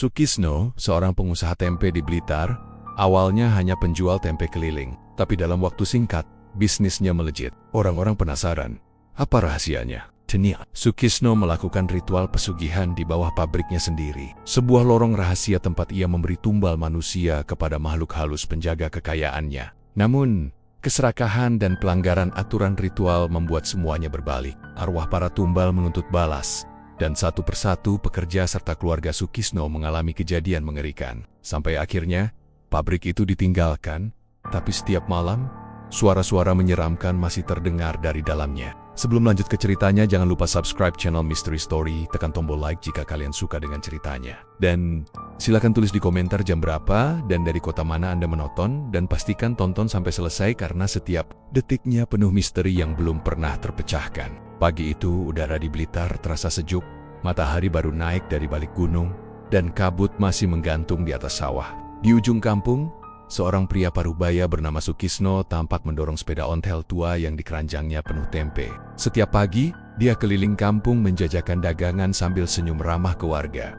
Sukisno, seorang pengusaha tempe di Blitar, awalnya hanya penjual tempe keliling. Tapi dalam waktu singkat, bisnisnya melejit. Orang-orang penasaran, apa rahasianya? Ternyata, Sukisno melakukan ritual pesugihan di bawah pabriknya sendiri. Sebuah lorong rahasia tempat ia memberi tumbal manusia kepada makhluk halus penjaga kekayaannya. Namun, keserakahan dan pelanggaran aturan ritual membuat semuanya berbalik. Arwah para tumbal menuntut balas. Dan satu persatu pekerja serta keluarga Sukisno mengalami kejadian mengerikan. Sampai akhirnya, pabrik itu ditinggalkan, tapi setiap malam, suara-suara menyeramkan masih terdengar dari dalamnya. Sebelum lanjut ke ceritanya, jangan lupa subscribe channel Mystery Story, tekan tombol like jika kalian suka dengan ceritanya. Dan silakan tulis di komentar jam berapa dan dari kota mana Anda menonton, dan pastikan tonton sampai selesai karena setiap detiknya penuh misteri yang belum pernah terpecahkan. Pagi itu, udara di Blitar terasa sejuk, matahari baru naik dari balik gunung, dan kabut masih menggantung di atas sawah. Di ujung kampung, seorang pria parubaya bernama Sukisno tampak mendorong sepeda ontel tua yang di keranjangnya penuh tempe. Setiap pagi, dia keliling kampung menjajakan dagangan sambil senyum ramah ke warga.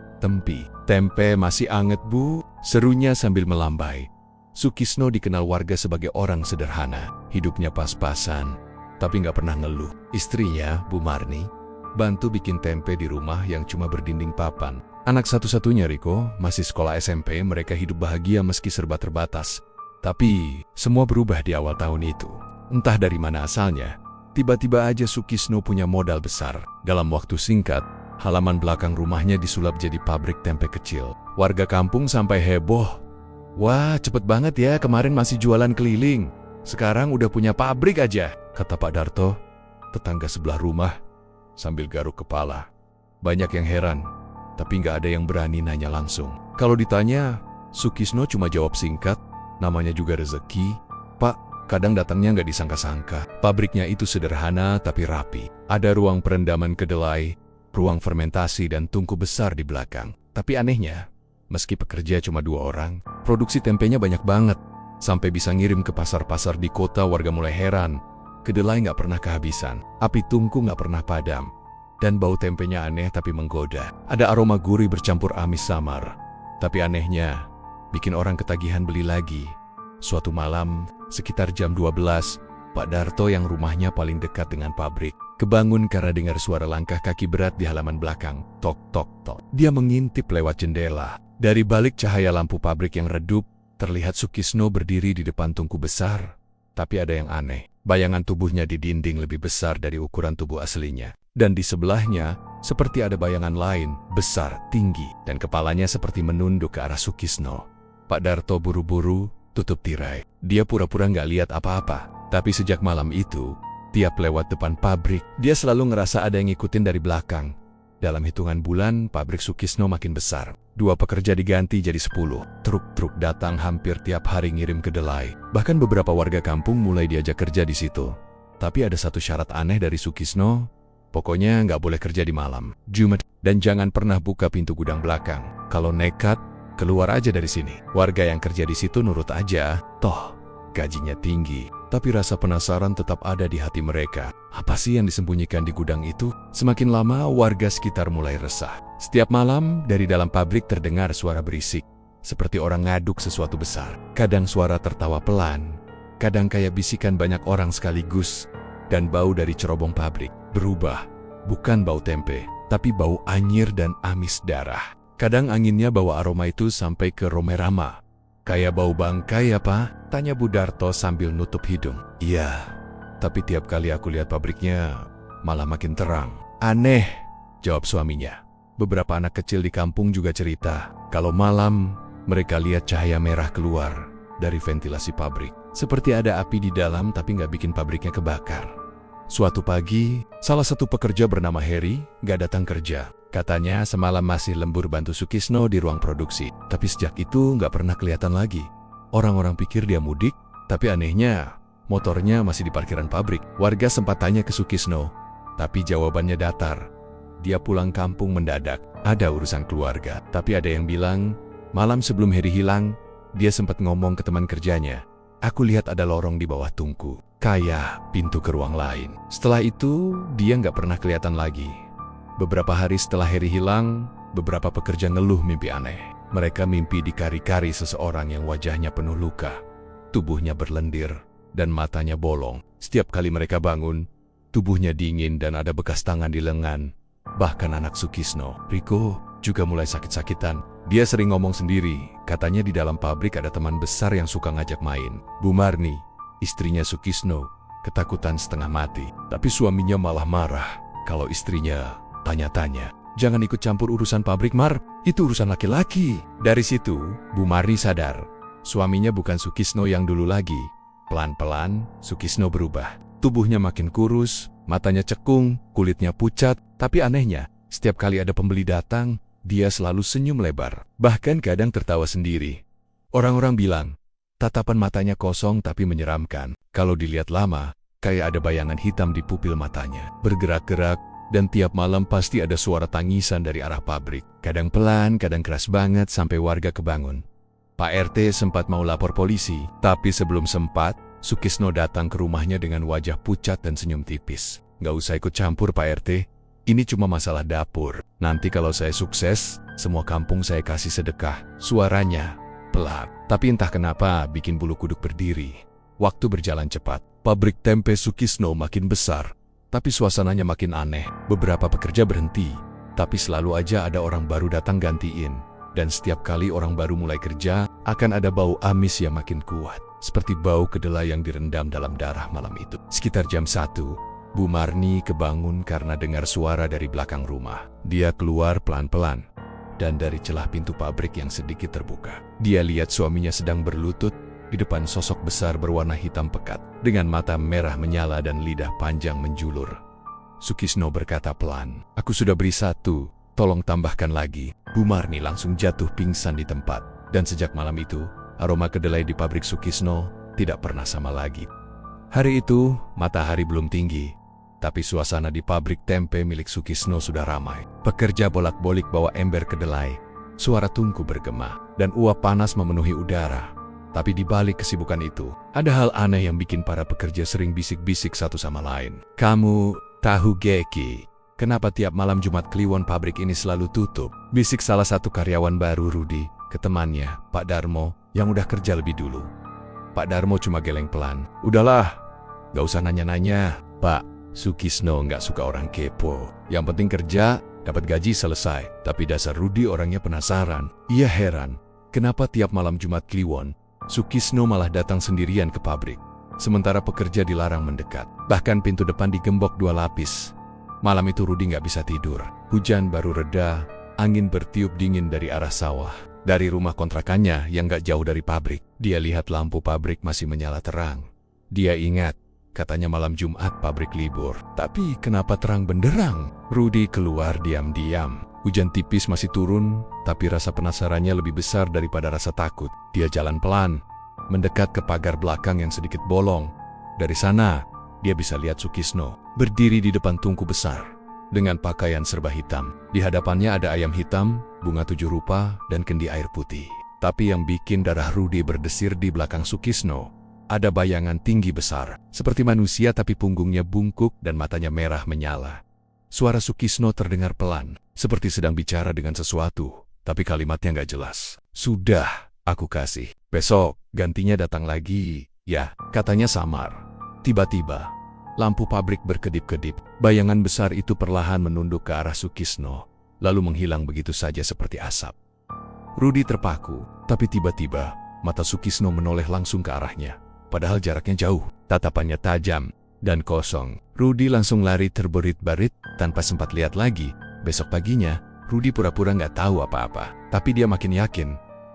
Tempe masih anget bu, serunya sambil melambai. Sukisno dikenal warga sebagai orang sederhana, hidupnya pas-pasan, tapi nggak pernah ngeluh. Istrinya, Bu Marni, bantu bikin tempe di rumah yang cuma berdinding papan. Anak satu-satunya Riko, masih sekolah SMP, mereka hidup bahagia meski serba terbatas. Tapi, semua berubah di awal tahun itu. Entah dari mana asalnya, tiba-tiba aja Sukisno punya modal besar. Dalam waktu singkat, halaman belakang rumahnya disulap jadi pabrik tempe kecil. Warga kampung sampai heboh. Wah, cepet banget ya, kemarin masih jualan keliling. Sekarang udah punya pabrik aja, kata Pak Darto, tetangga sebelah rumah, sambil garuk kepala. Banyak yang heran, tapi nggak ada yang berani nanya langsung. Kalau ditanya, Sukisno cuma jawab singkat, namanya juga rezeki. Pak, kadang datangnya nggak disangka-sangka. Pabriknya itu sederhana tapi rapi. Ada ruang perendaman kedelai, ruang fermentasi dan tungku besar di belakang. Tapi anehnya, meski pekerja cuma 2 orang, produksi tempenya banyak banget. Sampai bisa ngirim ke pasar-pasar di kota, warga mulai heran. Kedelai nggak pernah kehabisan, api tungku nggak pernah padam. Dan bau tempenya aneh tapi menggoda. Ada aroma gurih bercampur amis samar. Tapi anehnya, bikin orang ketagihan beli lagi. Suatu malam, sekitar jam 12, Pak Darto yang rumahnya paling dekat dengan pabrik, kebangun karena dengar suara langkah kaki berat di halaman belakang. Tok, tok, tok. Dia mengintip lewat jendela. Dari balik cahaya lampu pabrik yang redup, terlihat Sukisno berdiri di depan tungku besar. Tapi ada yang aneh. Bayangan tubuhnya di dinding lebih besar dari ukuran tubuh aslinya. Dan di sebelahnya, seperti ada bayangan lain, besar, tinggi, dan kepalanya seperti menunduk ke arah Sukisno. Pak Darto buru-buru tutup tirai. Dia pura-pura nggak lihat apa-apa. Tapi sejak malam itu, tiap lewat depan pabrik, dia selalu ngerasa ada yang ngikutin dari belakang. Dalam hitungan bulan, pabrik Sukisno makin besar. 2 pekerja diganti jadi 10. Truk-truk datang hampir tiap hari ngirim kedelai. Bahkan beberapa warga kampung mulai diajak kerja di situ. Tapi ada satu syarat aneh dari Sukisno. Pokoknya nggak boleh kerja di malam, Jumat, dan jangan pernah buka pintu gudang belakang. Kalau nekat, keluar aja dari sini. Warga yang kerja di situ nurut aja. Toh, gajinya tinggi. Tapi rasa penasaran tetap ada di hati mereka. Apa sih yang disembunyikan di gudang itu? Semakin lama, warga sekitar mulai resah. Setiap malam, dari dalam pabrik terdengar suara berisik, seperti orang ngaduk sesuatu besar. Kadang suara tertawa pelan, kadang kayak bisikan banyak orang sekaligus. Dan bau dari cerobong pabrik berubah. Bukan bau tempe, tapi bau anyir dan amis darah. Kadang anginnya bawa aroma itu sampai ke Romerama. Kayak bau bangkai apa? Tanya Bu Darto sambil nutup hidung. Iya, tapi tiap kali aku lihat pabriknya, malah makin terang. Aneh, jawab suaminya. Beberapa anak kecil di kampung juga cerita, kalau malam mereka lihat cahaya merah keluar dari ventilasi pabrik. Seperti ada api di dalam tapi nggak bikin pabriknya kebakar. Suatu pagi, salah satu pekerja bernama Heri nggak datang kerja. Katanya semalam masih lembur bantu Sukisno di ruang produksi. Tapi sejak itu nggak pernah kelihatan lagi. Orang-orang pikir dia mudik, tapi anehnya motornya masih di parkiran pabrik. Warga sempat tanya ke Sukisno, tapi jawabannya datar. Dia pulang kampung mendadak, ada urusan keluarga. Tapi ada yang bilang, malam sebelum Heri hilang, dia sempat ngomong ke teman kerjanya, aku lihat ada lorong di bawah tungku, kayak pintu ke ruang lain. Setelah itu, dia nggak pernah kelihatan lagi. Beberapa hari setelah Heri hilang, beberapa pekerja ngeluh mimpi aneh. Mereka mimpi dikari-kari seseorang yang wajahnya penuh luka, tubuhnya berlendir, dan matanya bolong. Setiap kali mereka bangun, tubuhnya dingin dan ada bekas tangan di lengan. Bahkan anak Sukisno, Riko, juga mulai sakit-sakitan. Dia sering ngomong sendiri, katanya di dalam pabrik ada teman besar yang suka ngajak main. Bu Marni, istrinya Sukisno, ketakutan setengah mati. Tapi suaminya malah marah kalau istrinya tanya-tanya. Jangan ikut campur urusan pabrik, Mar. Itu urusan laki-laki. Dari situ, Bu Marni sadar. Suaminya bukan Sukisno yang dulu lagi. Pelan-pelan, Sukisno berubah. Tubuhnya makin kurus, matanya cekung, kulitnya pucat. Tapi anehnya, setiap kali ada pembeli datang, dia selalu senyum lebar. Bahkan kadang tertawa sendiri. Orang-orang bilang, tatapan matanya kosong tapi menyeramkan. Kalau dilihat lama, kayak ada bayangan hitam di pupil matanya. Bergerak-gerak, dan tiap malam pasti ada suara tangisan dari arah pabrik. Kadang pelan, kadang keras banget sampai warga kebangun. Pak RT sempat mau lapor polisi, tapi sebelum sempat, Sukisno datang ke rumahnya dengan wajah pucat dan senyum tipis. Nggak usah ikut campur, Pak RT. Ini cuma masalah dapur. Nanti kalau saya sukses, semua kampung saya kasih sedekah. Suaranya pelan, tapi entah kenapa bikin bulu kuduk berdiri. Waktu berjalan cepat. Pabrik tempe Sukisno makin besar. Tapi suasananya makin aneh. Beberapa pekerja berhenti, tapi selalu aja ada orang baru datang gantiin. Dan setiap kali orang baru mulai kerja, akan ada bau amis yang makin kuat. Seperti bau kedelai yang direndam dalam darah malam itu. Sekitar jam 1, Bu Marni kebangun karena dengar suara dari belakang rumah. Dia keluar pelan-pelan, dan dari celah pintu pabrik yang sedikit terbuka. Dia lihat suaminya sedang berlutut di depan sosok besar berwarna hitam pekat, dengan mata merah menyala dan lidah panjang menjulur. Sukisno berkata pelan, "Aku sudah beri 1, tolong tambahkan lagi." Bu Marni langsung jatuh pingsan di tempat, dan sejak malam itu, aroma kedelai di pabrik Sukisno tidak pernah sama lagi. Hari itu, matahari belum tinggi, tapi suasana di pabrik tempe milik Sukisno sudah ramai. Pekerja bolak-balik bawa ember kedelai, suara tungku bergema, dan uap panas memenuhi udara. Tapi di balik kesibukan itu, ada hal aneh yang bikin para pekerja sering bisik-bisik satu sama lain. "Kamu tahu Geki, kenapa tiap malam Jumat Kliwon pabrik ini selalu tutup?" Bisik salah satu karyawan baru Rudi ke temannya, Pak Darmo, yang udah kerja lebih dulu. Pak Darmo cuma geleng pelan. "Udahlah, gak usah nanya-nanya, Pak. Sukisno gak suka orang kepo. Yang penting kerja, dapat gaji selesai." Tapi dasar Rudi orangnya penasaran. Ia heran, kenapa tiap malam Jumat Kliwon, Sukisno malah datang sendirian ke pabrik. Sementara pekerja dilarang mendekat. Bahkan pintu depan digembok 2 lapis. Malam itu Rudi gak bisa tidur. Hujan baru reda, angin bertiup dingin dari arah sawah. Dari rumah kontrakannya yang gak jauh dari pabrik, dia lihat lampu pabrik masih menyala terang. Dia ingat, katanya malam Jumat pabrik libur. Tapi kenapa terang benderang? Rudi keluar diam-diam. Hujan tipis masih turun, tapi rasa penasarannya lebih besar daripada rasa takut. Dia jalan pelan, mendekat ke pagar belakang yang sedikit bolong. Dari sana, dia bisa lihat Sukisno berdiri di depan tungku besar dengan pakaian serba hitam. Di hadapannya ada ayam hitam, bunga 7 rupa, dan kendi air putih. Tapi yang bikin darah Rudi berdesir di belakang Sukisno, ada bayangan tinggi besar, seperti manusia tapi punggungnya bungkuk dan matanya merah menyala. Suara Sukisno terdengar pelan, seperti sedang bicara dengan sesuatu, tapi kalimatnya nggak jelas. "Sudah, aku kasih. Besok, gantinya datang lagi, ya," katanya samar. Tiba-tiba, lampu pabrik berkedip-kedip. Bayangan besar itu perlahan menunduk ke arah Sukisno, lalu menghilang begitu saja seperti asap. Rudi terpaku, tapi tiba-tiba, mata Sukisno menoleh langsung ke arahnya. Padahal jaraknya jauh, tatapannya tajam dan kosong. Rudi langsung lari terberit-berit tanpa sempat lihat lagi. Besok paginya, Rudi pura-pura nggak tahu apa-apa. Tapi dia makin yakin,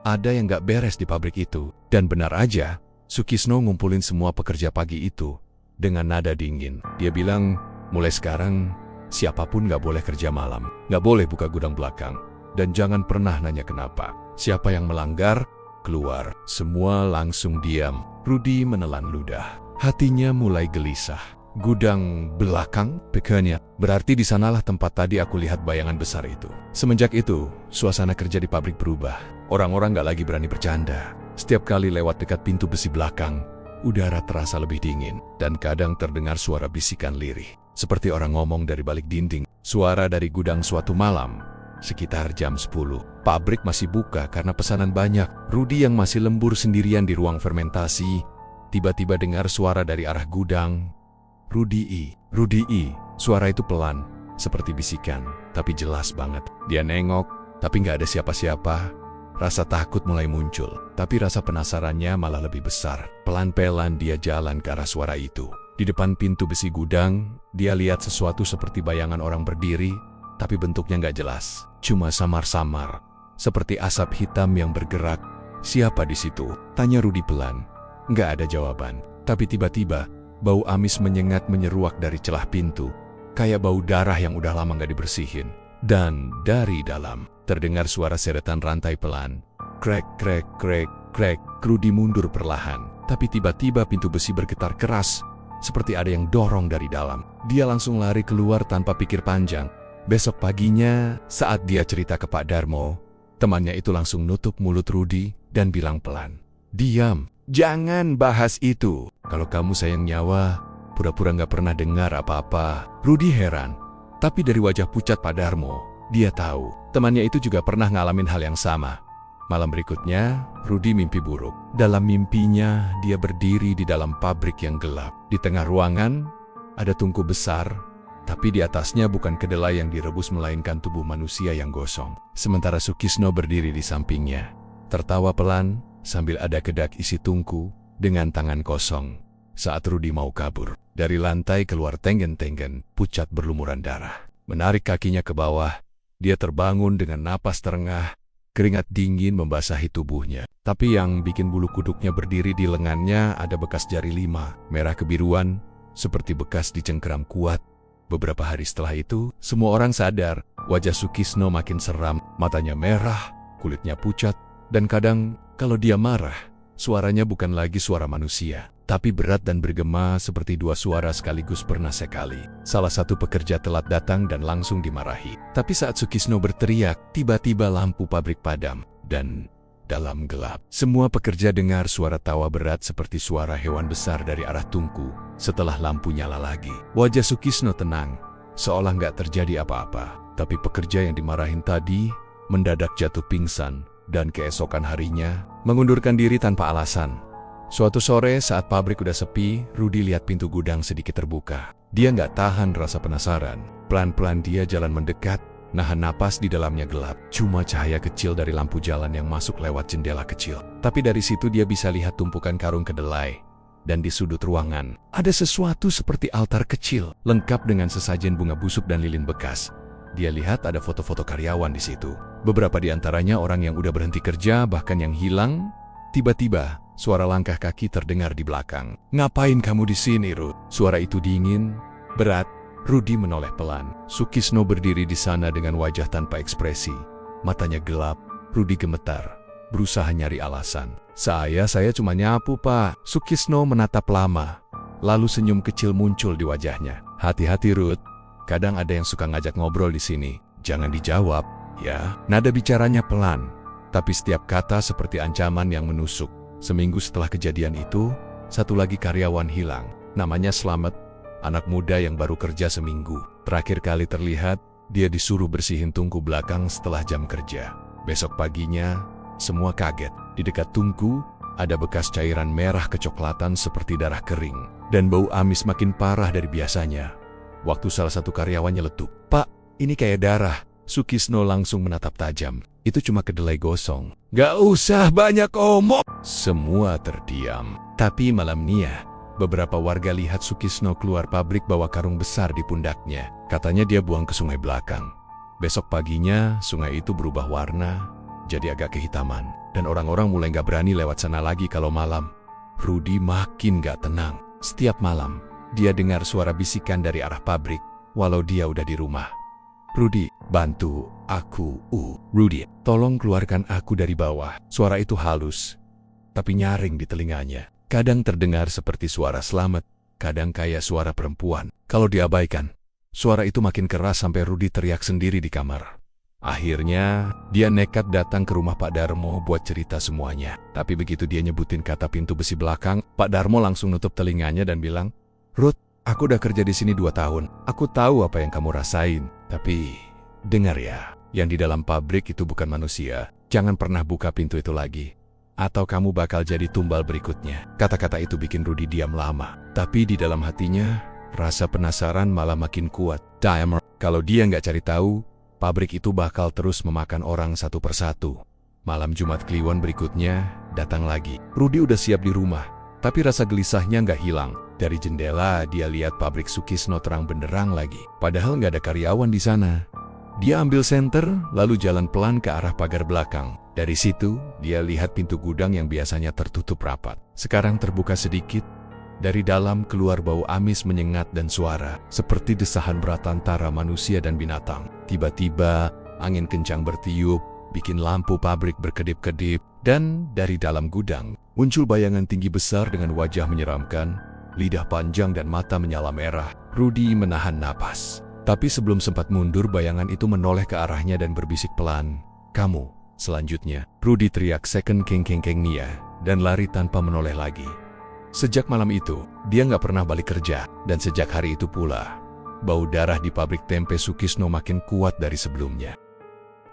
ada yang nggak beres di pabrik itu. Dan benar aja, Sukisno ngumpulin semua pekerja pagi itu dengan nada dingin. Dia bilang, "Mulai sekarang, siapapun nggak boleh kerja malam. Nggak boleh buka gudang belakang. Dan jangan pernah nanya kenapa. Siapa yang melanggar, keluar." Semua langsung diam. Rudi menelan ludah. Hatinya mulai gelisah. "Gudang belakang?" pikirnya. "Berarti di sanalah tempat tadi aku lihat bayangan besar itu." Semenjak itu, suasana kerja di pabrik berubah. Orang-orang gak lagi berani bercanda. Setiap kali lewat dekat pintu besi belakang, udara terasa lebih dingin. Dan kadang terdengar suara bisikan lirih, seperti orang ngomong dari balik dinding. Suara dari gudang suatu malam Sekitar jam 10, pabrik masih buka karena pesanan banyak. Rudy yang masih lembur sendirian di ruang fermentasi, tiba-tiba dengar suara dari arah gudang. Rudy. Suara itu pelan, seperti bisikan, tapi jelas banget. Dia nengok, tapi nggak ada siapa-siapa. Rasa takut mulai muncul, tapi rasa penasarannya malah lebih besar. Pelan-pelan dia jalan ke arah suara itu. Di depan pintu besi gudang, dia lihat sesuatu seperti bayangan orang berdiri, tapi bentuknya nggak jelas. Cuma samar-samar, seperti asap hitam yang bergerak. Siapa di situ? Tanya Rudy pelan. Nggak ada jawaban. Tapi tiba-tiba, bau amis menyengat menyeruak dari celah pintu. Kayak bau darah yang udah lama nggak dibersihin. Dan dari dalam, terdengar suara seretan rantai pelan. Krek, krek, krek, krek. Rudy mundur perlahan. Tapi tiba-tiba pintu besi bergetar keras, seperti ada yang dorong dari dalam. Dia langsung lari keluar tanpa pikir panjang. Besok paginya, saat dia cerita ke Pak Darmo, temannya itu langsung nutup mulut Rudy dan bilang pelan, "Diam, jangan bahas itu. Kalau kamu sayang nyawa, pura-pura nggak pernah dengar apa-apa." Rudy heran, tapi dari wajah pucat Pak Darmo, dia tahu temannya itu juga pernah ngalamin hal yang sama. Malam berikutnya, Rudy mimpi buruk. Dalam mimpinya, dia berdiri di dalam pabrik yang gelap. Di tengah ruangan, ada tungku besar, tapi di atasnya bukan kedelai yang direbus melainkan tubuh manusia yang gosong. Sementara Sukisno berdiri di sampingnya, tertawa pelan sambil ada kedak isi tungku dengan tangan kosong. Saat Rudy mau kabur, dari lantai keluar tenggen-tenggen pucat berlumuran darah. Menarik kakinya ke bawah, dia terbangun dengan napas terengah, keringat dingin membasahi tubuhnya. Tapi yang bikin bulu kuduknya berdiri di lengannya ada bekas jari 5, merah kebiruan, seperti bekas dicengkeram kuat. Beberapa hari setelah itu, semua orang sadar wajah Sukisno makin seram, matanya merah, kulitnya pucat, dan kadang kalau dia marah, suaranya bukan lagi suara manusia, tapi berat dan bergema seperti dua suara sekaligus pernah sekali. Salah satu pekerja telat datang dan langsung dimarahi. Tapi saat Sukisno berteriak, tiba-tiba lampu pabrik padam, dan dalam gelap, semua pekerja dengar suara tawa berat seperti suara hewan besar dari arah tungku. Setelah lampu nyala lagi, wajah Sukisno tenang, seolah nggak terjadi apa-apa. Tapi pekerja yang dimarahin tadi mendadak jatuh pingsan, dan keesokan harinya mengundurkan diri tanpa alasan. Suatu sore saat pabrik udah sepi, Rudy lihat pintu gudang sedikit terbuka. Dia nggak tahan rasa penasaran. Pelan-pelan dia jalan mendekat, nahan napas di dalamnya gelap. Cuma cahaya kecil dari lampu jalan yang masuk lewat jendela kecil. Tapi dari situ dia bisa lihat tumpukan karung kedelai. Dan di sudut ruangan, ada sesuatu seperti altar kecil, lengkap dengan sesajen bunga busuk dan lilin bekas. Dia lihat ada foto-foto karyawan di situ. Beberapa di antaranya orang yang udah berhenti kerja, bahkan yang hilang. Tiba-tiba, suara langkah kaki terdengar di belakang. "Ngapain kamu di sini, Ruth?" Suara itu dingin, berat. Rudy menoleh pelan. Sukisno berdiri di sana dengan wajah tanpa ekspresi. Matanya gelap. Rudy gemetar, berusaha nyari alasan. Saya cuma nyapu, Pak." Sukisno menatap lama, lalu senyum kecil muncul di wajahnya. "Hati-hati, Ruth. Kadang ada yang suka ngajak ngobrol di sini. Jangan dijawab, ya." Nada bicaranya pelan, tapi setiap kata seperti ancaman yang menusuk. Seminggu setelah kejadian itu, satu lagi karyawan hilang. Namanya Slamet, anak muda yang baru kerja seminggu. Terakhir kali terlihat, dia disuruh bersihin tungku belakang setelah jam kerja. Besok paginya, semua kaget. Di dekat tungku, ada bekas cairan merah kecoklatan seperti darah kering. Dan bau amis makin parah dari biasanya. Waktu salah satu karyawan nyeletuk, "Pak, ini kayak darah." Sukisno langsung menatap tajam. "Itu cuma kedelai gosong. Gak usah banyak omong." Semua terdiam. Tapi malamnya, beberapa warga lihat Sukisno keluar pabrik bawa karung besar di pundaknya. Katanya dia buang ke sungai belakang. Besok paginya, sungai itu berubah warna, jadi agak kehitaman. Dan orang-orang mulai gak berani lewat sana lagi kalau malam. Rudy makin gak tenang. Setiap malam, dia dengar suara bisikan dari arah pabrik, walau dia udah di rumah. "Rudy, bantu aku. Rudy, tolong keluarkan aku dari bawah." Suara itu halus, tapi nyaring di telinganya. Kadang terdengar seperti suara Slamet, kadang kayak suara perempuan. Kalau diabaikan, suara itu makin keras sampai Rudy teriak sendiri di kamar. Akhirnya, dia nekat datang ke rumah Pak Darmo buat cerita semuanya. Tapi begitu dia nyebutin kata pintu besi belakang, Pak Darmo langsung nutup telinganya dan bilang, "Ruth, aku udah kerja di sini 2 tahun. Aku tahu apa yang kamu rasain. Tapi, dengar ya, yang di dalam pabrik itu bukan manusia. Jangan pernah buka pintu itu lagi, atau kamu bakal jadi tumbal berikutnya. Kata-kata itu bikin Rudy diam lama. Tapi di dalam hatinya, rasa penasaran malah makin kuat. Kalau dia nggak cari tahu, pabrik itu bakal terus memakan orang satu persatu. Malam Jumat Kliwon berikutnya datang lagi. Rudy udah siap di rumah, tapi rasa gelisahnya nggak hilang. Dari jendela, dia lihat pabrik Sukisno terang benderang lagi. Padahal nggak ada karyawan di sana. Dia ambil senter, lalu jalan pelan ke arah pagar belakang. Dari situ, dia lihat pintu gudang yang biasanya tertutup rapat. Sekarang terbuka sedikit. Dari dalam keluar bau amis menyengat dan suara, seperti desahan berat antara manusia dan binatang. Tiba-tiba, angin kencang bertiup, bikin lampu pabrik berkedip-kedip. Dan dari dalam gudang, muncul bayangan tinggi besar dengan wajah menyeramkan, lidah panjang dan mata menyala merah. Rudy menahan napas. Tapi sebelum sempat mundur, bayangan itu menoleh ke arahnya dan berbisik pelan. "Kamu, selanjutnya." Rudy teriak second keng Nia, dan lari tanpa menoleh lagi. Sejak malam itu, dia nggak pernah balik kerja. Dan sejak hari itu pula, bau darah di pabrik tempe Sukisno makin kuat dari sebelumnya.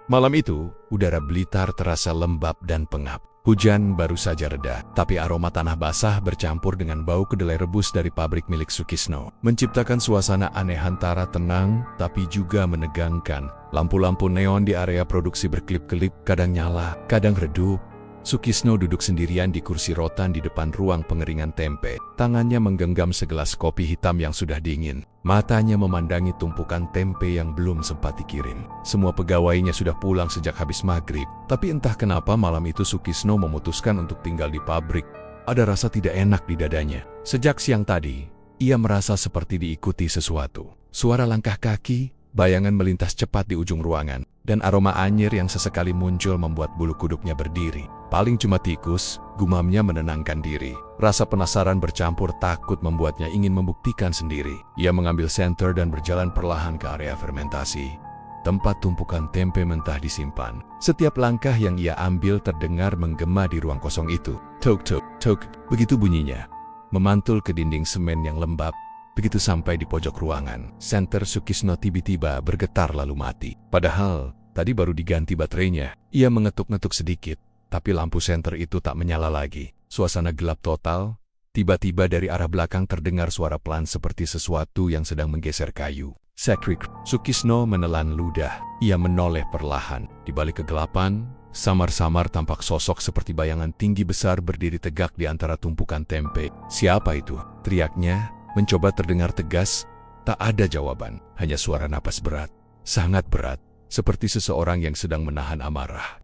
Malam itu, udara Blitar terasa lembab dan pengap. Hujan baru saja reda, tapi aroma tanah basah bercampur dengan bau kedelai rebus dari pabrik milik Sukisno, menciptakan suasana aneh antara tenang tapi juga menegangkan. Lampu-lampu neon di area produksi berkelip-kelip, kadang nyala, kadang redup. Sukisno duduk sendirian di kursi rotan di depan ruang pengeringan tempe. Tangannya menggenggam segelas kopi hitam yang sudah dingin. Matanya memandangi tumpukan tempe yang belum sempat dikirim. Semua pegawainya sudah pulang sejak habis maghrib. Tapi entah kenapa malam itu Sukisno memutuskan untuk tinggal di pabrik. Ada rasa tidak enak di dadanya. Sejak siang tadi, ia merasa seperti diikuti sesuatu. Suara langkah kaki, bayangan melintas cepat di ujung ruangan, dan aroma anyir yang sesekali muncul membuat bulu kuduknya berdiri. Paling cuma tikus, gumamnya menenangkan diri. Rasa penasaran bercampur takut membuatnya ingin membuktikan sendiri. Ia mengambil senter dan berjalan perlahan ke area fermentasi, tempat tumpukan tempe mentah disimpan. Setiap langkah yang ia ambil terdengar menggema di ruang kosong itu. Tok tok tok, begitu bunyinya, memantul ke dinding semen yang lembab. Begitu sampai di pojok ruangan, senter Sukisno tiba-tiba bergetar lalu mati. Padahal, tadi baru diganti baterainya. Ia mengetuk-ngetuk sedikit, tapi lampu senter itu tak menyala lagi. Suasana gelap total. Tiba-tiba dari arah belakang terdengar suara pelan seperti sesuatu yang sedang menggeser kayu. Sekrik. Sukisno menelan ludah. Ia menoleh perlahan. Di balik kegelapan, samar-samar tampak sosok seperti bayangan tinggi besar berdiri tegak di antara tumpukan tempe. "Siapa itu?" teriaknya, mencoba terdengar tegas. Tak ada jawaban, hanya suara napas berat, sangat berat, seperti seseorang yang sedang menahan amarah.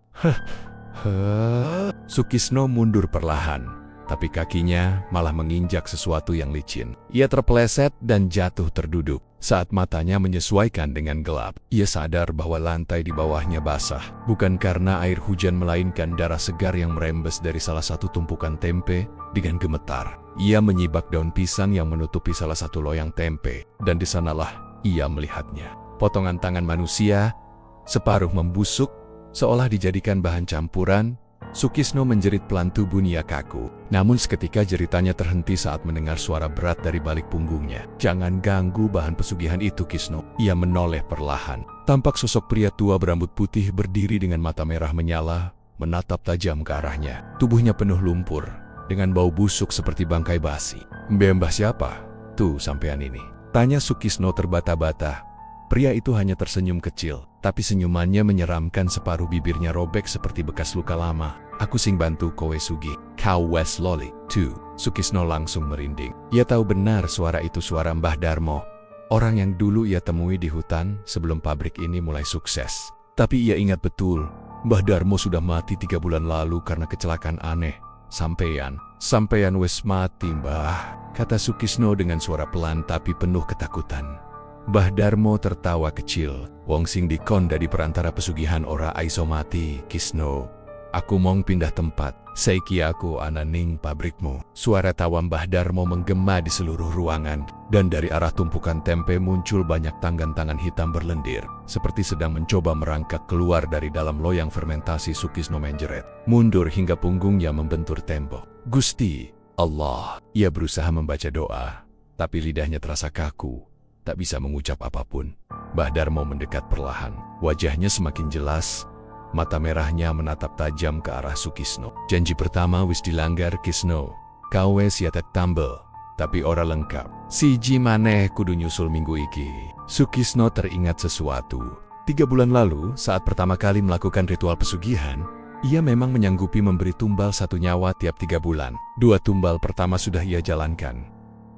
Sukisno mundur perlahan, tapi kakinya malah menginjak sesuatu yang licin. Ia terpeleset dan jatuh terduduk. Saat matanya menyesuaikan dengan gelap, ia sadar bahwa lantai di bawahnya basah. Bukan karena air hujan, melainkan darah segar yang merembes dari salah satu tumpukan tempe. Dengan gemetar, ia menyibak daun pisang yang menutupi salah satu loyang tempe, dan di sanalah ia melihatnya. Potongan tangan manusia, separuh membusuk, seolah dijadikan bahan campuran. Sukisno menjerit pelan, tubuhnya kaku. Namun seketika jeritanya terhenti saat mendengar suara berat dari balik punggungnya. "Jangan ganggu bahan pesugihan itu, Kisno." Ia menoleh perlahan. Tampak sosok pria tua berambut putih berdiri dengan mata merah menyala, menatap tajam ke arahnya. Tubuhnya penuh lumpur, dengan bau busuk seperti bangkai basi. "Mbah siapa tuh sampean ini?" tanya Sukisno terbata-bata. Pria itu hanya tersenyum kecil, tapi senyumannya menyeramkan. Separuh bibirnya robek seperti bekas luka lama. "Aku sing bantu kowe sugi, kau wes loli tuh." Sukisno langsung merinding. Ia tahu benar suara itu suara Mbah Darmo, orang yang dulu ia temui di hutan sebelum pabrik ini mulai sukses. Tapi ia ingat betul, Mbah Darmo sudah mati 3 bulan lalu karena kecelakaan aneh. Sampeyan wes mati, Mbah," kata Sukisno dengan suara pelan tapi penuh ketakutan. Mbah Darmo tertawa kecil. "Wong sing dikon di perantara pesugihan ora aiso mati, Kisno. Aku mong pindah tempat, saiki aku ana ning pabrikmu." Suara tawa Mbah Darmo menggema di seluruh ruangan, dan dari arah tumpukan tempe muncul banyak tangan-tangan hitam berlendir, seperti sedang mencoba merangkak keluar dari dalam loyang fermentasi. Sukisno menjerit, mundur hingga punggungnya membentur tembok. "Gusti Allah." Ia berusaha membaca doa, tapi lidahnya terasa kaku, tak bisa mengucap apapun. Mbah Darmo mendekat perlahan. Wajahnya semakin jelas. Mata merahnya menatap tajam ke arah Sukisno. Janji pertama wis dilanggar Kisno. Kau wes siatek tambel. Tapi ora lengkap. Siji maneh kudu nyusul minggu iki. Sukisno teringat sesuatu. 3 bulan lalu, saat pertama kali melakukan ritual pesugihan, ia memang menyanggupi memberi tumbal 1 nyawa tiap 3 bulan. 2 tumbal pertama sudah ia jalankan.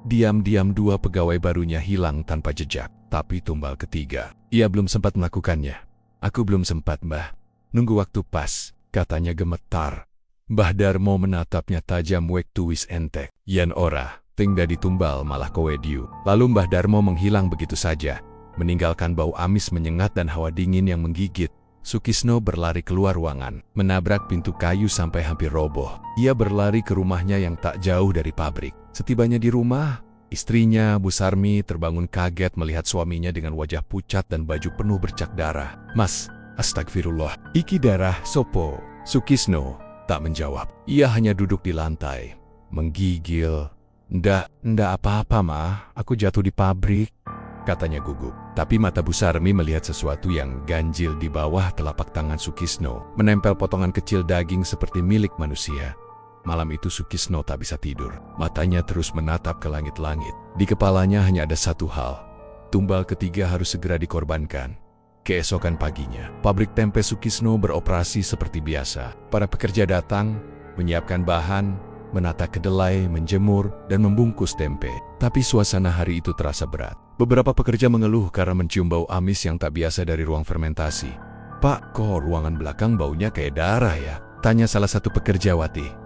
Diam-diam 2 pegawai barunya hilang tanpa jejak. Tapi tumbal ketiga, ia belum sempat melakukannya. Aku belum sempat, Mbah. Nunggu waktu pas, katanya gemetar. Mbah Darmo menatapnya tajam wektu wis entek. Yen ora, ting dadi tumbal malah kowe diu. Lalu Mbah Darmo menghilang begitu saja, meninggalkan bau amis menyengat dan hawa dingin yang menggigit. Sukisno berlari keluar ruangan, menabrak pintu kayu sampai hampir roboh. Ia berlari ke rumahnya yang tak jauh dari pabrik. Setibanya di rumah, istrinya, Bu Sarmi, terbangun kaget melihat suaminya dengan wajah pucat dan baju penuh bercak darah. Mas, astagfirullah, iki darah sopo? Sukisno tak menjawab. Ia hanya duduk di lantai, menggigil. Ndak apa-apa, Ma. Aku jatuh di pabrik, katanya gugup. Tapi mata Bu Sarmi melihat sesuatu yang ganjil di bawah telapak tangan Sukisno, menempel potongan kecil daging seperti milik manusia. Malam itu Sukisno tak bisa tidur. Matanya terus menatap ke langit-langit. Di kepalanya hanya ada satu hal. Tumbal ketiga harus segera dikorbankan. Keesokan paginya, pabrik tempe Sukisno beroperasi seperti biasa. Para pekerja datang, menyiapkan bahan, menata kedelai, menjemur, dan membungkus tempe. Tapi suasana hari itu terasa berat. Beberapa pekerja mengeluh karena mencium bau amis yang tak biasa dari ruang fermentasi. Pak, kok ruangan belakang baunya kayak darah ya? Tanya salah satu pekerjawati.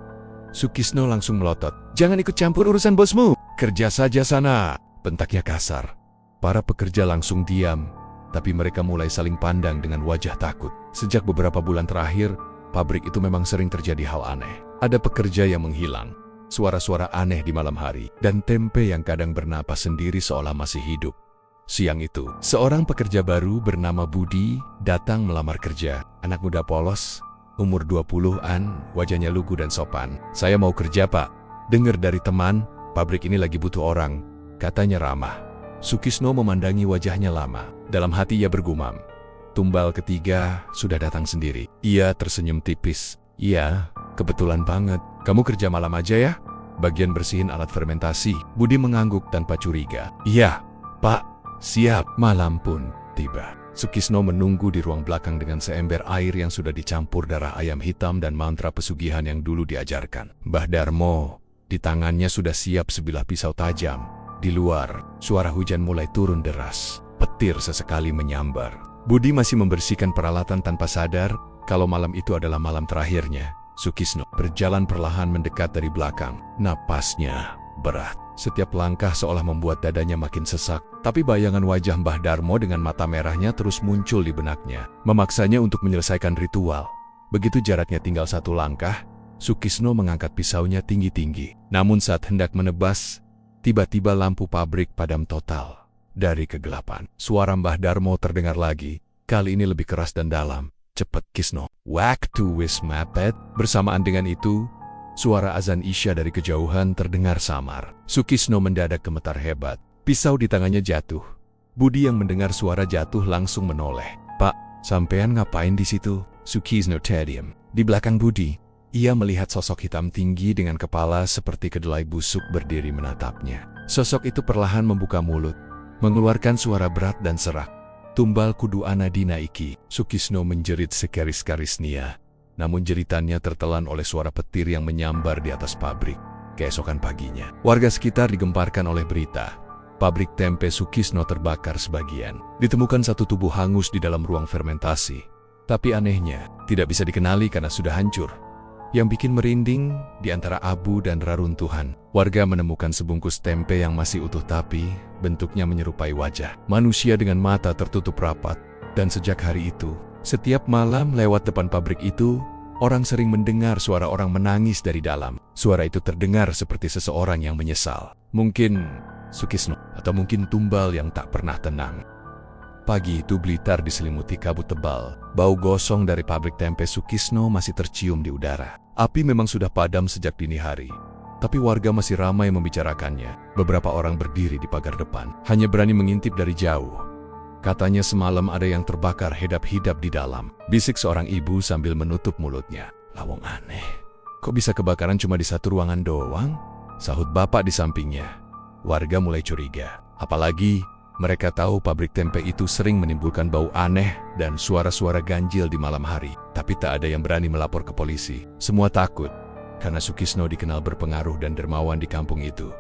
Sukisno langsung melotot. Jangan ikut campur urusan bosmu. Kerja saja sana, bentaknya kasar. Para pekerja langsung diam, tapi mereka mulai saling pandang dengan wajah takut. Sejak beberapa bulan terakhir, pabrik itu memang sering terjadi hal aneh. Ada pekerja yang menghilang, suara-suara aneh di malam hari, dan tempe yang kadang bernapas sendiri seolah masih hidup. Siang itu, seorang pekerja baru bernama Budi datang melamar kerja. Anak muda polos, umur 20-an, wajahnya lugu dan sopan. Saya mau kerja, Pak. Dengar dari teman, pabrik ini lagi butuh orang, katanya ramah. Sukisno memandangi wajahnya lama. Dalam hati ia bergumam. Tumbal ketiga sudah datang sendiri. Ia tersenyum tipis. Iya, kebetulan banget. Kamu kerja malam aja ya? Bagian bersihin alat fermentasi. Budi mengangguk tanpa curiga. Iya, Pak. Siap. Malam pun tiba. Sukisno menunggu di ruang belakang dengan seember air yang sudah dicampur darah ayam hitam dan mantra pesugihan yang dulu diajarkan. Mbah Darmo, di tangannya sudah siap sebilah pisau tajam. Di luar, suara hujan mulai turun deras. Petir sesekali menyambar. Budi masih membersihkan peralatan tanpa sadar kalau malam itu adalah malam terakhirnya. Sukisno berjalan perlahan mendekat dari belakang. Napasnya berat. Setiap langkah seolah membuat dadanya makin sesak. Tapi bayangan wajah Mbah Darmo dengan mata merahnya terus muncul di benaknya, memaksanya untuk menyelesaikan ritual. Begitu jaraknya tinggal 1 langkah, Sukisno mengangkat pisaunya tinggi-tinggi. Namun saat hendak menebas, tiba-tiba lampu pabrik padam total. Dari kegelapan, suara Mbah Darmo terdengar lagi, kali ini lebih keras dan dalam. Cepet, Kisno. Waktu wis mepet. Bersamaan dengan itu, suara azan Isya dari kejauhan terdengar samar. Sukisno mendadak gemetar hebat. Pisau di tangannya jatuh. Budi yang mendengar suara jatuh langsung menoleh. Pak, sampean ngapain di situ? Sukisno terdiam. Di belakang Budi, ia melihat sosok hitam tinggi dengan kepala seperti kedelai busuk berdiri menatapnya. Sosok itu perlahan membuka mulut, mengeluarkan suara berat dan serak. Tumbal kudu ana dina iki. Sukisno menjerit sekaris-karis nia. Namun jeritannya tertelan oleh suara petir yang menyambar di atas pabrik. Keesokan paginya, warga sekitar digemparkan oleh berita. Pabrik tempe Sukisno terbakar sebagian. Ditemukan satu tubuh hangus di dalam ruang fermentasi. Tapi anehnya, tidak bisa dikenali karena sudah hancur. Yang bikin merinding, di antara abu dan reruntuhan, warga menemukan sebungkus tempe yang masih utuh tapi bentuknya menyerupai wajah manusia dengan mata tertutup rapat. Dan sejak hari itu, setiap malam lewat depan pabrik itu, orang sering mendengar suara orang menangis dari dalam. Suara itu terdengar seperti seseorang yang menyesal. Mungkin Sukisno, atau mungkin tumbal yang tak pernah tenang. Pagi itu Blitar diselimuti kabut tebal. Bau gosong dari pabrik tempe Sukisno masih tercium di udara. Api memang sudah padam sejak dini hari, tapi warga masih ramai membicarakannya. Beberapa orang berdiri di pagar depan, hanya berani mengintip dari jauh. Katanya semalam ada yang terbakar hedap-hidap di dalam. Bisik seorang ibu sambil menutup mulutnya. Lawang aneh. Kok bisa kebakaran cuma di satu ruangan doang? Sahut bapak di sampingnya. Warga mulai curiga. Apalagi mereka tahu pabrik tempe itu sering menimbulkan bau aneh dan suara-suara ganjil di malam hari. Tapi tak ada yang berani melapor ke polisi. Semua takut karena Sukisno dikenal berpengaruh dan dermawan di kampung itu.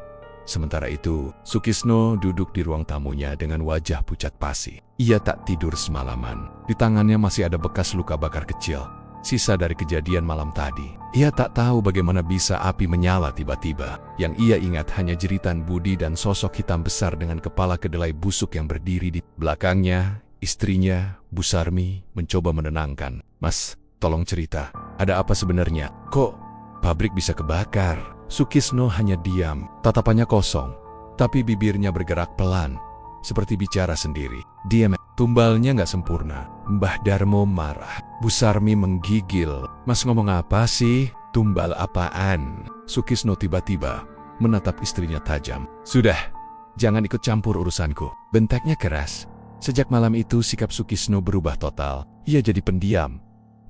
Sementara itu, Sukisno duduk di ruang tamunya dengan wajah pucat pasi. Ia tak tidur semalaman. Di tangannya masih ada bekas luka bakar kecil, sisa dari kejadian malam tadi. Ia tak tahu bagaimana bisa api menyala tiba-tiba. Yang ia ingat hanya jeritan Budi dan sosok hitam besar dengan kepala kedelai busuk yang berdiri di belakangnya. Istrinya, Bu Sarmi, mencoba menenangkan. Mas, tolong cerita, ada apa sebenarnya? Kok pabrik bisa kebakar? Sukisno hanya diam, tatapannya kosong, tapi bibirnya bergerak pelan, seperti bicara sendiri. Diam, tumbalnya nggak sempurna. Mbah Darmo marah. Bu Sarmi menggigil. Mas ngomong apa sih? Tumbal apaan? Sukisno tiba-tiba menatap istrinya tajam. Sudah, jangan ikut campur urusanku. Bentaknya keras. Sejak malam itu sikap Sukisno berubah total. Ia jadi pendiam,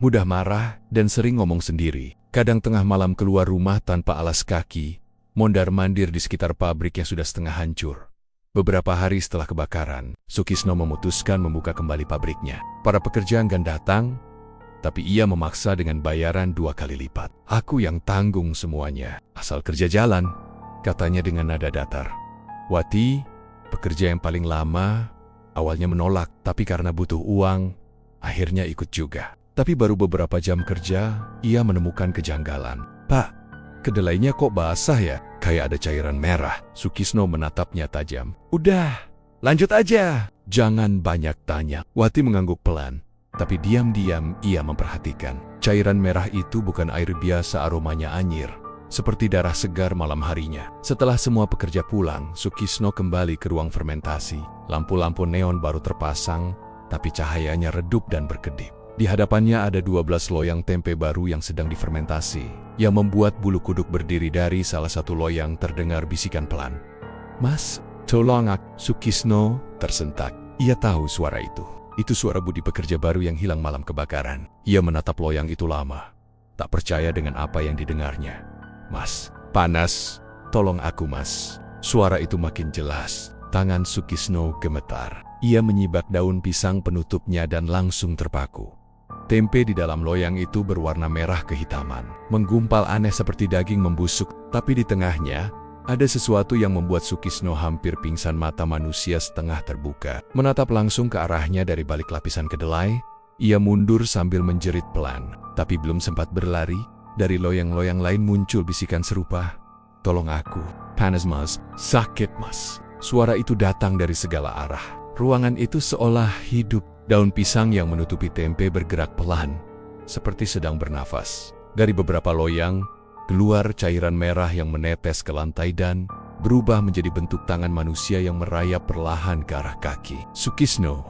mudah marah, dan sering ngomong sendiri. Kadang tengah malam keluar rumah tanpa alas kaki, mondar-mandir di sekitar pabrik yang sudah setengah hancur. Beberapa hari setelah kebakaran, Sukisno memutuskan membuka kembali pabriknya. Para pekerja enggan datang, tapi ia memaksa dengan bayaran 2 kali lipat. Aku yang tanggung semuanya, asal kerja jalan, katanya dengan nada datar. Wati, pekerja yang paling lama, awalnya menolak, tapi karena butuh uang, akhirnya ikut juga. Tapi baru beberapa jam kerja, ia menemukan kejanggalan. Pak, kedelainya kok basah ya? Kayak ada cairan merah. Sukisno menatapnya tajam. Udah, lanjut aja. Jangan banyak tanya. Wati mengangguk pelan, tapi diam-diam ia memperhatikan. Cairan merah itu bukan air biasa, aromanya anyir, seperti darah segar malam harinya. Setelah semua pekerja pulang, Sukisno kembali ke ruang fermentasi. Lampu-lampu neon baru terpasang, tapi cahayanya redup dan berkedip. Di hadapannya ada 12 loyang tempe baru yang sedang difermentasi, yang membuat bulu kuduk berdiri. Dari salah satu loyang terdengar bisikan pelan. Mas, tolong aku. Sukisno tersentak. Ia tahu suara itu. Itu suara Budi, pekerja baru yang hilang malam kebakaran. Ia menatap loyang itu lama, tak percaya dengan apa yang didengarnya. Mas, panas. Tolong aku, Mas. Suara itu makin jelas. Tangan Sukisno gemetar. Ia menyibak daun pisang penutupnya dan langsung terpaku. Tempe di dalam loyang itu berwarna merah kehitaman, menggumpal aneh seperti daging membusuk, tapi di tengahnya ada sesuatu yang membuat Sukisno hampir pingsan. Mata manusia setengah terbuka, menatap langsung ke arahnya dari balik lapisan kedelai. Ia mundur sambil menjerit pelan, tapi belum sempat berlari, dari loyang-loyang lain muncul bisikan serupa. Tolong aku, panas mas, sakit mas. Suara itu datang dari segala arah. Ruangan itu seolah hidup. Daun pisang yang menutupi tempe bergerak pelan, seperti sedang bernafas. Dari beberapa loyang, keluar cairan merah yang menetes ke lantai dan berubah menjadi bentuk tangan manusia yang merayap perlahan ke arah kaki Sukisno.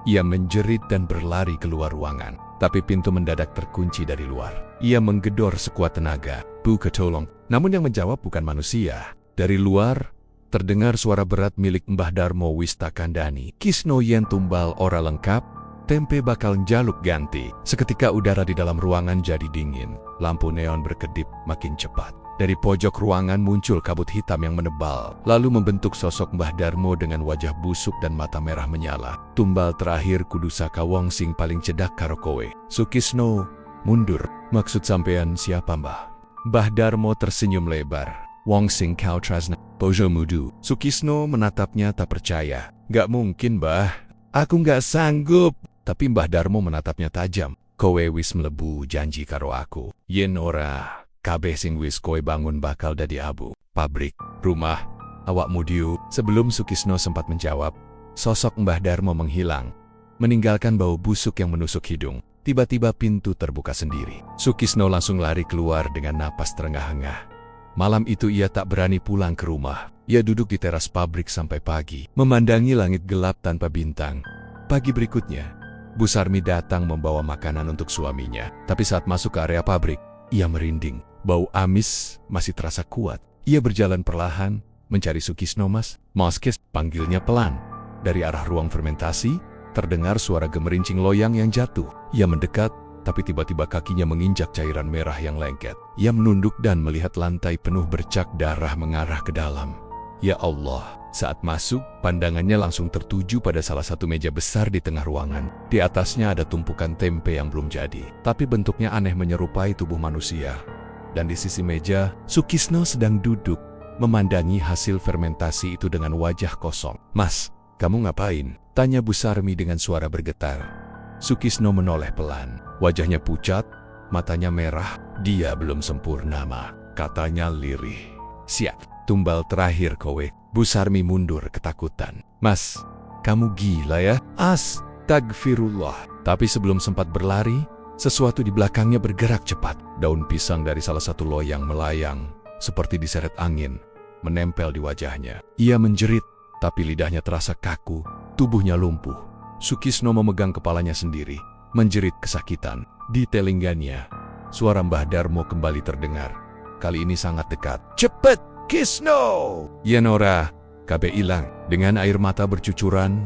Ia menjerit dan berlari keluar ruangan, tapi pintu mendadak terkunci dari luar. Ia menggedor sekuat tenaga, "Buka, tolong." Namun yang menjawab bukan manusia. Dari luar, terdengar suara berat milik Mbah Darmo Wistakandani. Kisno yen tumbal ora lengkap, tempe bakal njaluk ganti. Seketika udara di dalam ruangan jadi dingin. Lampu neon berkedip makin cepat. Dari pojok ruangan muncul kabut hitam yang menebal, lalu membentuk sosok Mbah Darmo dengan wajah busuk dan mata merah menyala. Tumbal terakhir kudu saka wong sing paling cedak karo kowe. Sukisno mundur. Maksud sampean siapa, Mbah? Mbah Darmo tersenyum lebar. Wong sing kau trasna, Bojo Mudu. Sukisno menatapnya tak percaya. Gak mungkin, Mbah. Aku gak sanggup. Tapi Mbah Darmo menatapnya tajam. Kowe wis mlebu janji karo aku. Yen ora, kabeh sing wis kowe bangun bakal dadi abu. Pabrik, rumah, awakmu diu. Sebelum Sukisno sempat menjawab, sosok Mbah Darmo menghilang, meninggalkan bau busuk yang menusuk hidung. Tiba-tiba pintu terbuka sendiri. Sukisno langsung lari keluar dengan napas terengah-engah. Malam itu ia tak berani pulang ke rumah. Ia duduk di teras pabrik sampai pagi, memandangi langit gelap tanpa bintang. Pagi berikutnya, Bu Sarmi datang membawa makanan untuk suaminya. Tapi saat masuk ke area pabrik, ia merinding. Bau amis masih terasa kuat. Ia berjalan perlahan, mencari Sukisno. Mas, panggilnya pelan. Dari arah ruang fermentasi, terdengar suara gemerincing loyang yang jatuh. Ia mendekat, tapi tiba-tiba kakinya menginjak cairan merah yang lengket. Ia menunduk dan melihat lantai penuh bercak darah mengarah ke dalam. Ya Allah! Saat masuk, pandangannya langsung tertuju pada salah satu meja besar di tengah ruangan. Di atasnya ada tumpukan tempe yang belum jadi, tapi bentuknya aneh menyerupai tubuh manusia. Dan di sisi meja, Sukisno sedang duduk, memandangi hasil fermentasi itu dengan wajah kosong. "Mas, kamu ngapain?" tanya Bu Sarmi dengan suara bergetar. Sukisno menoleh pelan. Wajahnya pucat, matanya merah. "Dia belum sempurna, Ma," katanya lirih. "Siap, tumbal terakhir kowe." Bu Sarmi mundur ketakutan. "Mas, kamu gila ya?" "Astagfirullah." Tapi sebelum sempat berlari, sesuatu di belakangnya bergerak cepat. Daun pisang dari salah satu loyang melayang, seperti diseret angin, menempel di wajahnya. Ia menjerit, tapi lidahnya terasa kaku, tubuhnya lumpuh. Sukisno memegang kepalanya sendiri, menjerit kesakitan. Di telingganya, suara Mbah Darmo kembali terdengar. Kali ini sangat dekat. "Cepet, Kisno!" "Ya Nora, kabe hilang." Dengan air mata bercucuran,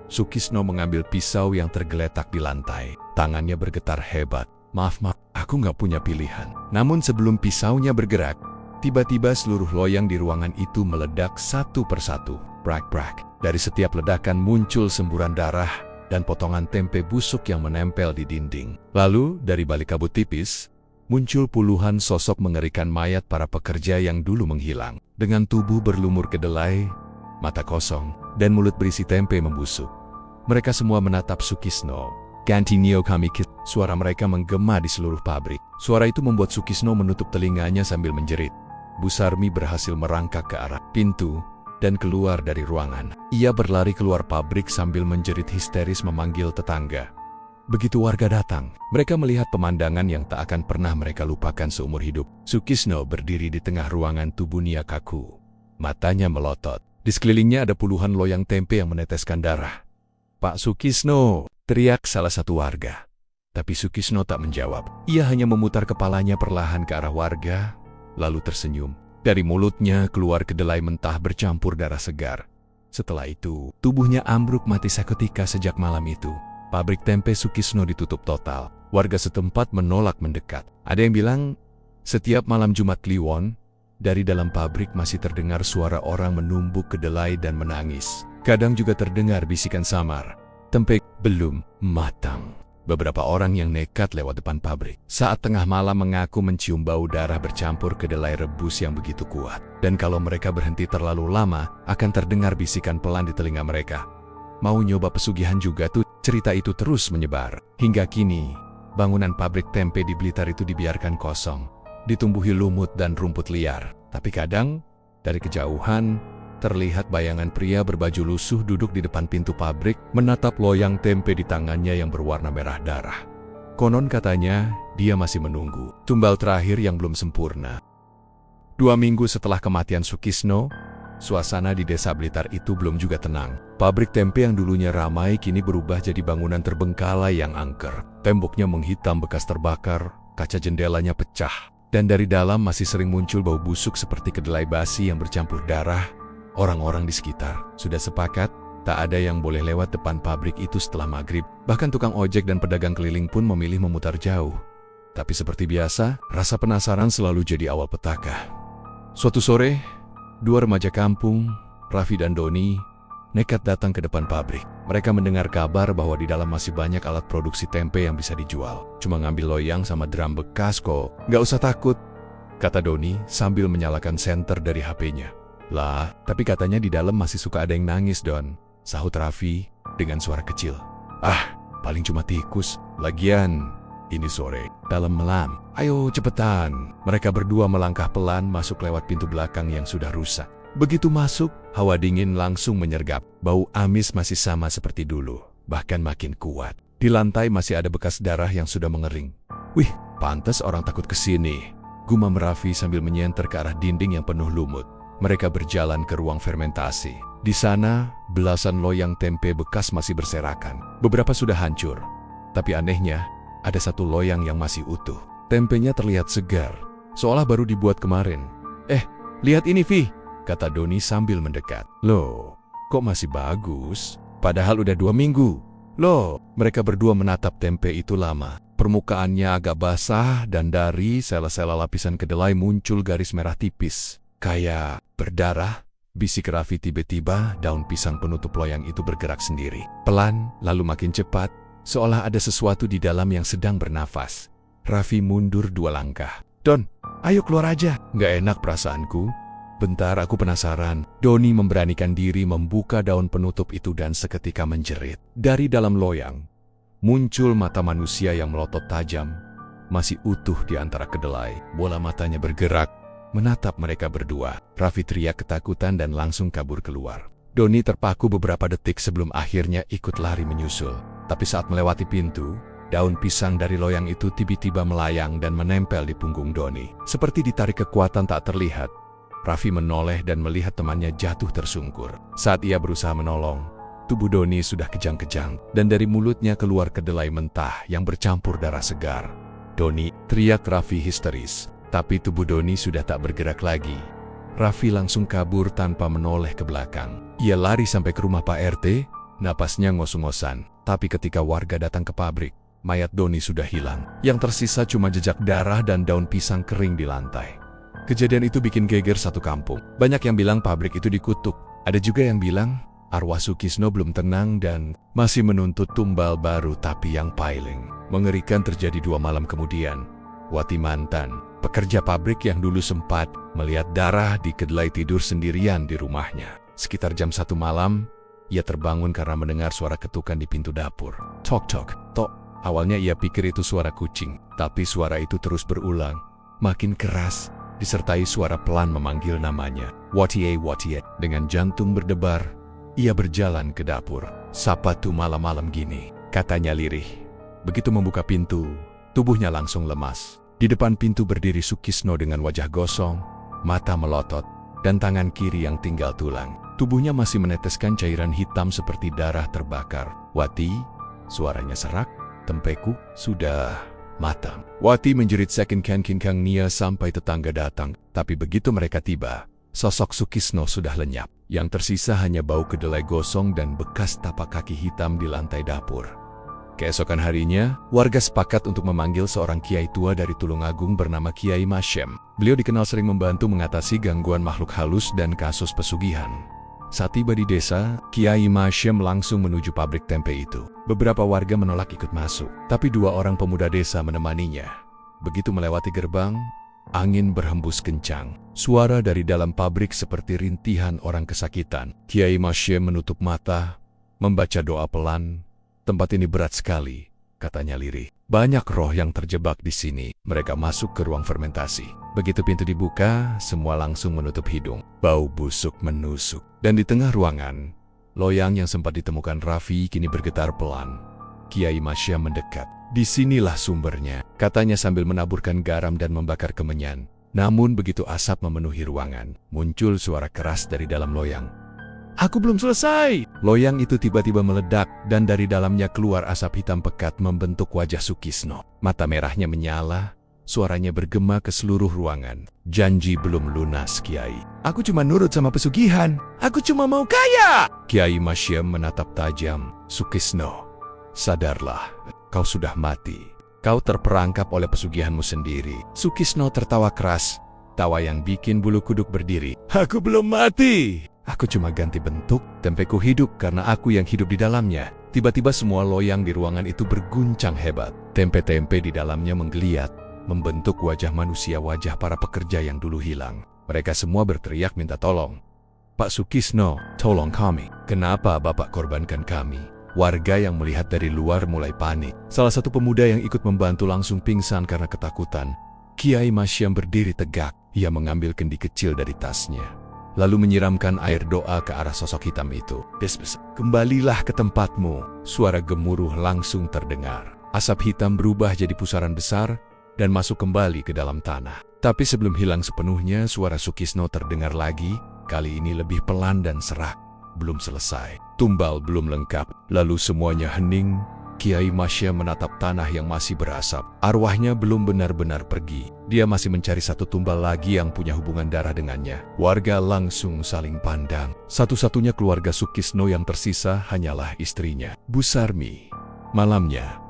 Sukisno mengambil pisau yang tergeletak di lantai. Tangannya bergetar hebat. Maaf, aku nggak punya pilihan." Namun sebelum pisaunya bergerak, tiba-tiba seluruh loyang di ruangan itu meledak satu persatu. Prak-prak. Dari setiap ledakan muncul semburan darah dan potongan tempe busuk yang menempel di dinding. Lalu, dari balik kabut tipis, muncul puluhan sosok mengerikan mayat para pekerja yang dulu menghilang. Dengan tubuh berlumur kedelai, mata kosong, dan mulut berisi tempe membusuk. Mereka semua menatap Sukisno. "Gantinio kami kis." Suara mereka menggema di seluruh pabrik. Suara itu membuat Sukisno menutup telinganya sambil menjerit. Bu Sarmi berhasil merangkak ke arah pintu dan keluar dari ruangan. Ia berlari keluar pabrik sambil menjerit histeris memanggil tetangga. Begitu warga datang, mereka melihat pemandangan yang tak akan pernah mereka lupakan seumur hidup. Sukisno berdiri di tengah ruangan tubuhnya kaku. Matanya melotot. Di sekelilingnya ada puluhan loyang tempe yang meneteskan darah. "Pak Sukisno!" teriak salah satu warga. Tapi Sukisno tak menjawab. Ia hanya memutar kepalanya perlahan ke arah warga, lalu tersenyum. Dari mulutnya keluar kedelai mentah bercampur darah segar. Setelah itu, tubuhnya ambruk mati seketika. Sejak malam itu, pabrik tempe Sukisno ditutup total. Warga setempat menolak mendekat. Ada yang bilang, setiap malam Jumat Kliwon, dari dalam pabrik masih terdengar suara orang menumbuk kedelai dan menangis. Kadang juga terdengar bisikan samar, "Tempe belum matang." Beberapa orang yang nekat lewat depan pabrik saat tengah malam mengaku mencium bau darah bercampur kedelai rebus yang begitu kuat. Dan kalau mereka berhenti terlalu lama, akan terdengar bisikan pelan di telinga mereka. "Mau nyoba pesugihan juga tuh?" Cerita itu terus menyebar. Hingga kini, bangunan pabrik tempe di Blitar itu dibiarkan kosong, ditumbuhi lumut dan rumput liar. Tapi kadang, dari kejauhan, terlihat bayangan pria berbaju lusuh duduk di depan pintu pabrik, menatap loyang tempe di tangannya yang berwarna merah darah. Konon katanya, dia masih menunggu tumbal terakhir yang belum sempurna. 2 minggu setelah kematian Sukisno, suasana di desa Blitar itu belum juga tenang. Pabrik tempe yang dulunya ramai kini berubah jadi bangunan terbengkalai yang angker. Temboknya menghitam bekas terbakar, kaca jendelanya pecah, dan dari dalam masih sering muncul bau busuk seperti kedelai basi yang bercampur darah. Orang-orang di sekitar sudah sepakat tak ada yang boleh lewat depan pabrik itu setelah maghrib. Bahkan tukang ojek dan pedagang keliling pun memilih memutar jauh. Tapi seperti biasa, rasa penasaran selalu jadi awal petaka. Suatu sore, 2 remaja kampung, Raffi dan Doni, nekat datang ke depan pabrik. Mereka mendengar kabar bahwa di dalam masih banyak alat produksi tempe yang bisa dijual. "Cuma ngambil loyang sama drum bekas kok. Nggak usah takut," kata Doni sambil menyalakan senter dari HP-nya. "Lah, tapi katanya di dalam masih suka ada yang nangis, Don," sahut Raffi dengan suara kecil. "Ah, paling cuma tikus. Lagian, ini sore, dalam malam. Ayo cepetan." Mereka berdua melangkah pelan masuk lewat pintu belakang yang sudah rusak. Begitu masuk, hawa dingin langsung menyergap. Bau amis masih sama seperti dulu, bahkan makin kuat. Di lantai masih ada bekas darah yang sudah mengering. "Wih, pantas orang takut kesini," gumam Raffi sambil menyenter ke arah dinding yang penuh lumut. Mereka berjalan ke ruang fermentasi. Di sana, belasan loyang tempe bekas masih berserakan. Beberapa sudah hancur, tapi anehnya, ada satu loyang yang masih utuh. Tempenya terlihat segar, seolah baru dibuat kemarin. "Lihat ini, Vi," kata Doni sambil mendekat. "Loh, kok masih bagus? Padahal udah 2 minggu. Loh, mereka berdua menatap tempe itu lama. Permukaannya agak basah dan dari sela-sela lapisan kedelai muncul garis merah tipis. Kayak berdarah, bisik Raffi. Tiba-tiba daun pisang penutup loyang itu bergerak sendiri. Pelan, lalu makin cepat, seolah ada sesuatu di dalam yang sedang bernafas. Raffi mundur 2 langkah. Don, ayo keluar aja. Nggak enak perasaanku. Bentar, aku penasaran. Doni memberanikan diri membuka daun penutup itu dan seketika menjerit. Dari dalam loyang, muncul mata manusia yang melotot tajam, masih utuh di antara kedelai. Bola matanya bergerak, menatap mereka berdua. Raffi teriak ketakutan dan langsung kabur keluar. Doni terpaku beberapa detik sebelum akhirnya ikut lari menyusul. Tapi saat melewati pintu, daun pisang dari loyang itu tiba-tiba melayang dan menempel di punggung Doni. Seperti ditarik kekuatan tak terlihat, Raffi menoleh dan melihat temannya jatuh tersungkur. Saat ia berusaha menolong, tubuh Doni sudah kejang-kejang dan dari mulutnya keluar kedelai mentah yang bercampur darah segar. Doni, teriak Raffi histeris, tapi tubuh Doni sudah tak bergerak lagi. Raffi langsung kabur tanpa menoleh ke belakang. Ia lari sampai ke rumah Pak RT, napasnya ngos-ngosan. Tapi ketika warga datang ke pabrik, mayat Doni sudah hilang. Yang tersisa cuma jejak darah dan daun pisang kering di lantai. Kejadian itu bikin geger satu kampung. Banyak yang bilang pabrik itu dikutuk. Ada juga yang bilang arwah Sukisno belum tenang dan masih menuntut tumbal baru. Tapi yang paling mengerikan terjadi 2 malam kemudian. Wati mantan pekerja pabrik yang dulu sempat melihat darah di kedelai tidur sendirian di rumahnya. Sekitar jam 1 malam, ia terbangun karena mendengar suara ketukan di pintu dapur. Tok tok tok. Awalnya ia pikir itu suara kucing, tapi suara itu terus berulang, makin keras, disertai suara pelan memanggil namanya. Watie, Watie. Dengan jantung berdebar, ia berjalan ke dapur. Sapa tuh malam-malam gini, katanya lirih. Begitu membuka pintu, tubuhnya langsung lemas. Di depan pintu berdiri Sukisno dengan wajah gosong, mata melotot, dan tangan kiri yang tinggal tulang. Tubuhnya masih meneteskan cairan hitam seperti darah terbakar. Wati, suaranya serak, tempeku sudah matang. Wati menjerit second kinkang Nia sampai tetangga datang. Tapi begitu mereka tiba, sosok Sukisno sudah lenyap. Yang tersisa hanya bau kedelai gosong dan bekas tapak kaki hitam di lantai dapur. Keesokan harinya, warga sepakat untuk memanggil seorang kiai tua dari Tulungagung bernama Kiai Masyem. Beliau dikenal sering membantu mengatasi gangguan makhluk halus dan kasus pesugihan. Saat tiba di desa, Kiai Masyem langsung menuju pabrik tempe itu. Beberapa warga menolak ikut masuk, tapi 2 orang pemuda desa menemaninya. Begitu melewati gerbang, angin berhembus kencang. Suara dari dalam pabrik seperti rintihan orang kesakitan. Kiai Masyem menutup mata, membaca doa pelan. Tempat ini berat sekali, katanya lirih. Banyak roh yang terjebak di sini. Mereka masuk ke ruang fermentasi. Begitu pintu dibuka, semua langsung menutup hidung. Bau busuk menusuk. Dan di tengah ruangan, loyang yang sempat ditemukan Raffi kini bergetar pelan. Kiai Masyem mendekat. Disinilah sumbernya, katanya sambil menaburkan garam dan membakar kemenyan. Namun begitu asap memenuhi ruangan, muncul suara keras dari dalam loyang. Aku belum selesai. Loyang itu tiba-tiba meledak dan dari dalamnya keluar asap hitam pekat membentuk wajah Sukisno. Mata merahnya menyala, suaranya bergema ke seluruh ruangan. Janji belum lunas, Kiai. Aku cuma nurut sama pesugihan. Aku cuma mau kaya. Kiai Masyem menatap tajam. Sukisno, sadarlah, kau sudah mati. Kau terperangkap oleh pesugihanmu sendiri. Sukisno tertawa keras, tawa yang bikin bulu kuduk berdiri. Aku belum mati. Aku cuma ganti bentuk, tempeku hidup karena aku yang hidup di dalamnya. Tiba-tiba semua loyang di ruangan itu berguncang hebat. Tempe-tempe di dalamnya menggeliat, membentuk wajah manusia, wajah para pekerja yang dulu hilang. Mereka semua berteriak minta tolong. Pak Sukisno, tolong kami. Kenapa Bapak korbankan kami? Warga yang melihat dari luar mulai panik. Salah satu pemuda yang ikut membantu langsung pingsan karena ketakutan. Kiai Masyem berdiri tegak. Ia mengambil kendi kecil dari tasnya, lalu menyiramkan air doa ke arah sosok hitam itu. Des, kembalilah ke tempatmu. Suara gemuruh langsung terdengar. Asap hitam berubah jadi pusaran besar dan masuk kembali ke dalam tanah. Tapi sebelum hilang sepenuhnya, suara Sukisno terdengar lagi, kali ini lebih pelan dan serak. Belum selesai. Tumbal belum lengkap. Lalu semuanya hening, Kiai Masya menatap tanah yang masih berasap. Arwahnya belum benar-benar pergi. Dia masih mencari satu tumbal lagi yang punya hubungan darah dengannya. Warga langsung saling pandang. Satu-satunya keluarga Sukisno yang tersisa hanyalah istrinya, Bu Sarmi. Malamnya,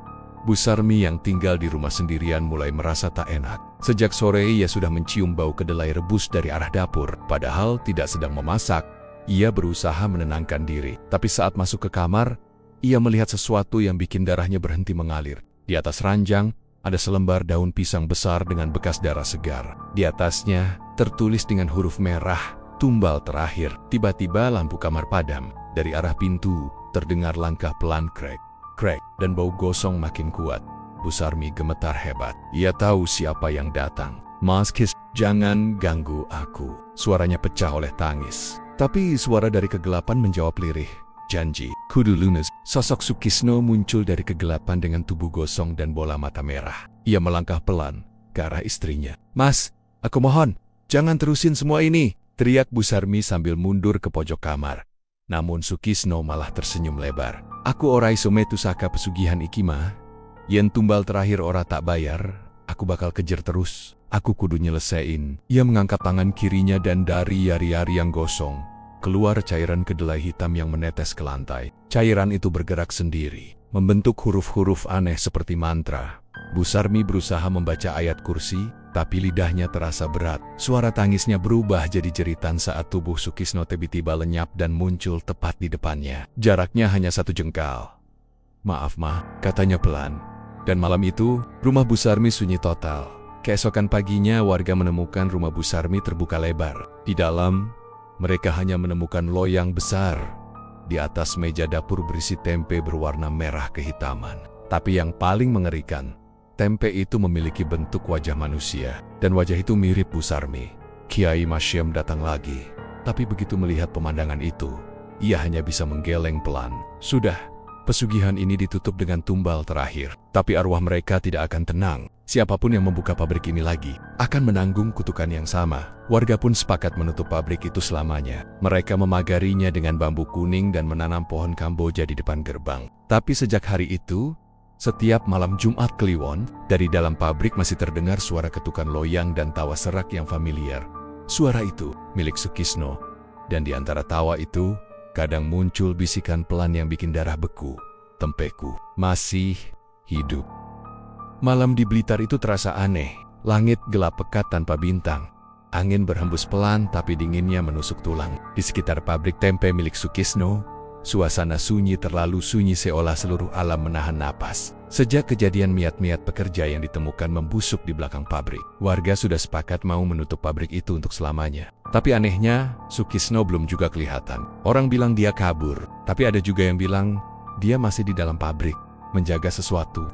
Bu Sarmi yang tinggal di rumah sendirian mulai merasa tak enak. Sejak sore ia sudah mencium bau kedelai rebus dari arah dapur. Padahal tidak sedang memasak, ia berusaha menenangkan diri. Tapi saat masuk ke kamar, ia melihat sesuatu yang bikin darahnya berhenti mengalir. Di atas ranjang, ada selembar daun pisang besar dengan bekas darah segar. Di atasnya, tertulis dengan huruf merah, tumbal terakhir. Tiba-tiba lampu kamar padam. Dari arah pintu, terdengar langkah pelan krek, krek, dan bau gosong makin kuat. Bu Sarmi gemetar hebat. Ia tahu siapa yang datang. Mas Kis, jangan ganggu aku. Suaranya pecah oleh tangis. Tapi suara dari kegelapan menjawab lirih. Janji, kudu lunas. Sosok Sukisno muncul dari kegelapan dengan tubuh gosong dan bola mata merah. Ia melangkah pelan ke arah istrinya. Mas, aku mohon, jangan terusin semua ini, teriak Bu Sarmi sambil mundur ke pojok kamar. Namun Sukisno malah tersenyum lebar. Aku ora iso metu saka pesugihan iki mah. Yen tumbal terakhir ora tak bayar, aku bakal kejar terus. Aku kudu nyelesain. Ia mengangkat tangan kirinya dan dari yari-yari yang gosong keluar cairan kedelai hitam yang menetes ke lantai. Cairan itu bergerak sendiri, membentuk huruf-huruf aneh seperti mantra. Bu Sarmi berusaha membaca ayat kursi, tapi lidahnya terasa berat. Suara tangisnya berubah jadi jeritan saat tubuh Sukisno tiba-tiba lenyap dan muncul tepat di depannya. Jaraknya hanya 1 jengkal. Maaf ma, katanya pelan. Dan malam itu, rumah Bu Sarmi sunyi total. Keesokan paginya warga menemukan rumah Bu Sarmi terbuka lebar. Di dalam, mereka hanya menemukan loyang besar. Di atas meja dapur berisi tempe berwarna merah kehitaman. Tapi yang paling mengerikan, tempe itu memiliki bentuk wajah manusia. Dan wajah itu mirip Bu Sarmi. Kiai Masyem datang lagi. Tapi begitu melihat pemandangan itu, ia hanya bisa menggeleng pelan. Sudah, pesugihan ini ditutup dengan tumbal terakhir. Tapi arwah mereka tidak akan tenang. Siapapun yang membuka pabrik ini lagi akan menanggung kutukan yang sama. Warga pun sepakat menutup pabrik itu selamanya. Mereka memagarinya dengan bambu kuning dan menanam pohon kamboja di depan gerbang. Tapi sejak hari itu, setiap malam Jumat Kliwon, dari dalam pabrik masih terdengar suara ketukan loyang dan tawa serak yang familiar. Suara itu milik Sukisno. Dan di antara tawa itu, kadang muncul bisikan pelan yang bikin darah beku. Tempeku masih hidup. Malam di Blitar itu terasa aneh. Langit gelap pekat tanpa bintang. Angin berhembus pelan tapi dinginnya menusuk tulang. Di sekitar pabrik tempe milik Sukisno, suasana sunyi terlalu sunyi seolah seluruh alam menahan napas. Sejak kejadian miat-miat pekerja yang ditemukan membusuk di belakang pabrik, warga sudah sepakat mau menutup pabrik itu untuk selamanya. Tapi anehnya, Sukisno belum juga kelihatan. Orang bilang dia kabur, tapi ada juga yang bilang dia masih di dalam pabrik, menjaga sesuatu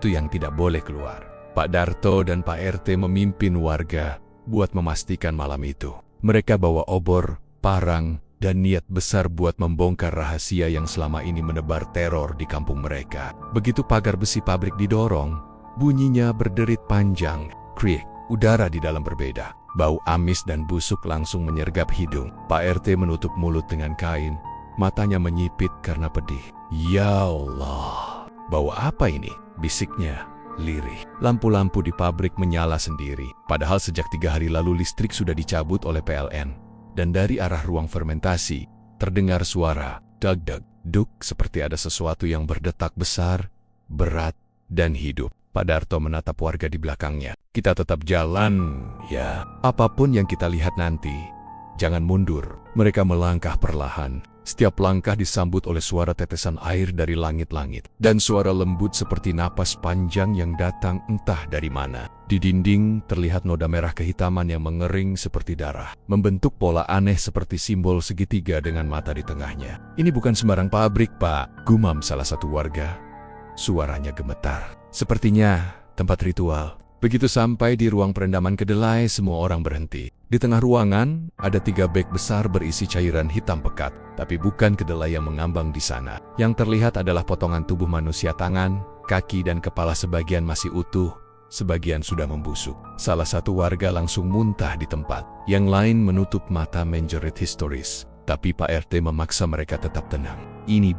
yang tidak boleh keluar. Pak Darto dan Pak RT memimpin warga buat memastikan malam itu. Mereka bawa obor, parang, dan niat besar buat membongkar rahasia yang selama ini menebar teror di kampung mereka. Begitu pagar besi pabrik didorong, bunyinya berderit panjang. Kriek, udara di dalam berbeda. Bau amis dan busuk langsung menyergap hidung. Pak RT menutup mulut dengan kain. Matanya menyipit karena pedih. Ya Allah, bau apa ini? Bisiknya lirih. Lampu-lampu di pabrik menyala sendiri. Padahal sejak 3 hari lalu listrik sudah dicabut oleh PLN. Dan dari arah ruang fermentasi, terdengar suara dag-dag-duk seperti ada sesuatu yang berdetak besar, berat, dan hidup. Pak Darto menatap warga di belakangnya. Kita tetap jalan, ya. Apapun yang kita lihat nanti, jangan mundur. Mereka melangkah perlahan. Setiap langkah disambut oleh suara tetesan air dari langit-langit. Dan suara lembut seperti napas panjang yang datang entah dari mana. Di dinding terlihat noda merah kehitaman yang mengering seperti darah. Membentuk pola aneh seperti simbol segitiga dengan mata di tengahnya. Ini bukan sembarang pabrik, Pak, gumam salah satu warga. Suaranya gemetar. Sepertinya tempat ritual. Begitu sampai di ruang perendaman kedelai, semua orang berhenti. Di tengah ruangan, ada 3 beg besar berisi cairan hitam pekat. Tapi bukan kedelai yang mengambang di sana. Yang terlihat adalah potongan tubuh manusia, tangan, kaki, dan kepala sebagian masih utuh, sebagian sudah membusuk. Salah satu warga langsung muntah di tempat. Yang lain menutup mata menjerit histeris. Tapi Pak RT memaksa mereka tetap tenang. Ini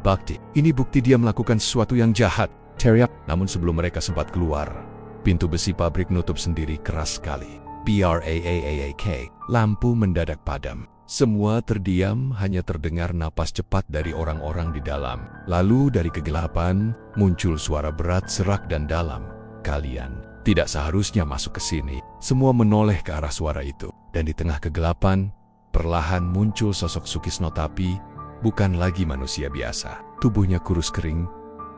bukti dia melakukan sesuatu yang jahat. Teriak. Namun sebelum mereka sempat keluar, pintu besi pabrik nutup sendiri keras sekali. Braak. Lampu mendadak padam. Semua terdiam, hanya terdengar napas cepat dari orang-orang di dalam. Lalu dari kegelapan muncul suara berat, serak dan dalam. Kalian tidak seharusnya masuk ke sini. Semua menoleh ke arah suara itu. Dan di tengah kegelapan, perlahan muncul sosok Sukisno, tapi bukan lagi manusia biasa. Tubuhnya kurus kering,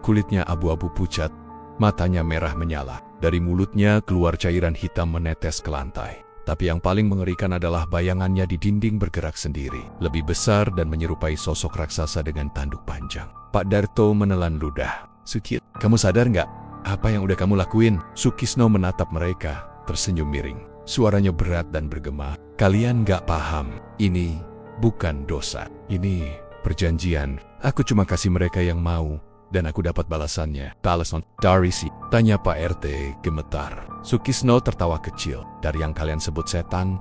kulitnya abu-abu pucat, matanya merah menyala. Dari mulutnya keluar cairan hitam menetes ke lantai. Tapi yang paling mengerikan adalah bayangannya di dinding bergerak sendiri. Lebih besar dan menyerupai sosok raksasa dengan tanduk panjang. Pak Darto menelan ludah. Sukit, kamu sadar nggak apa yang udah kamu lakuin? Sukisno menatap mereka, tersenyum miring. Suaranya berat dan bergema. Kalian nggak paham. Ini bukan dosa. Ini perjanjian. Aku cuma kasih mereka yang mau. Dan aku dapat balasannya. Balasan dari si, tanya Pak RT gemetar. Sukisno tertawa kecil. Dari yang kalian sebut setan,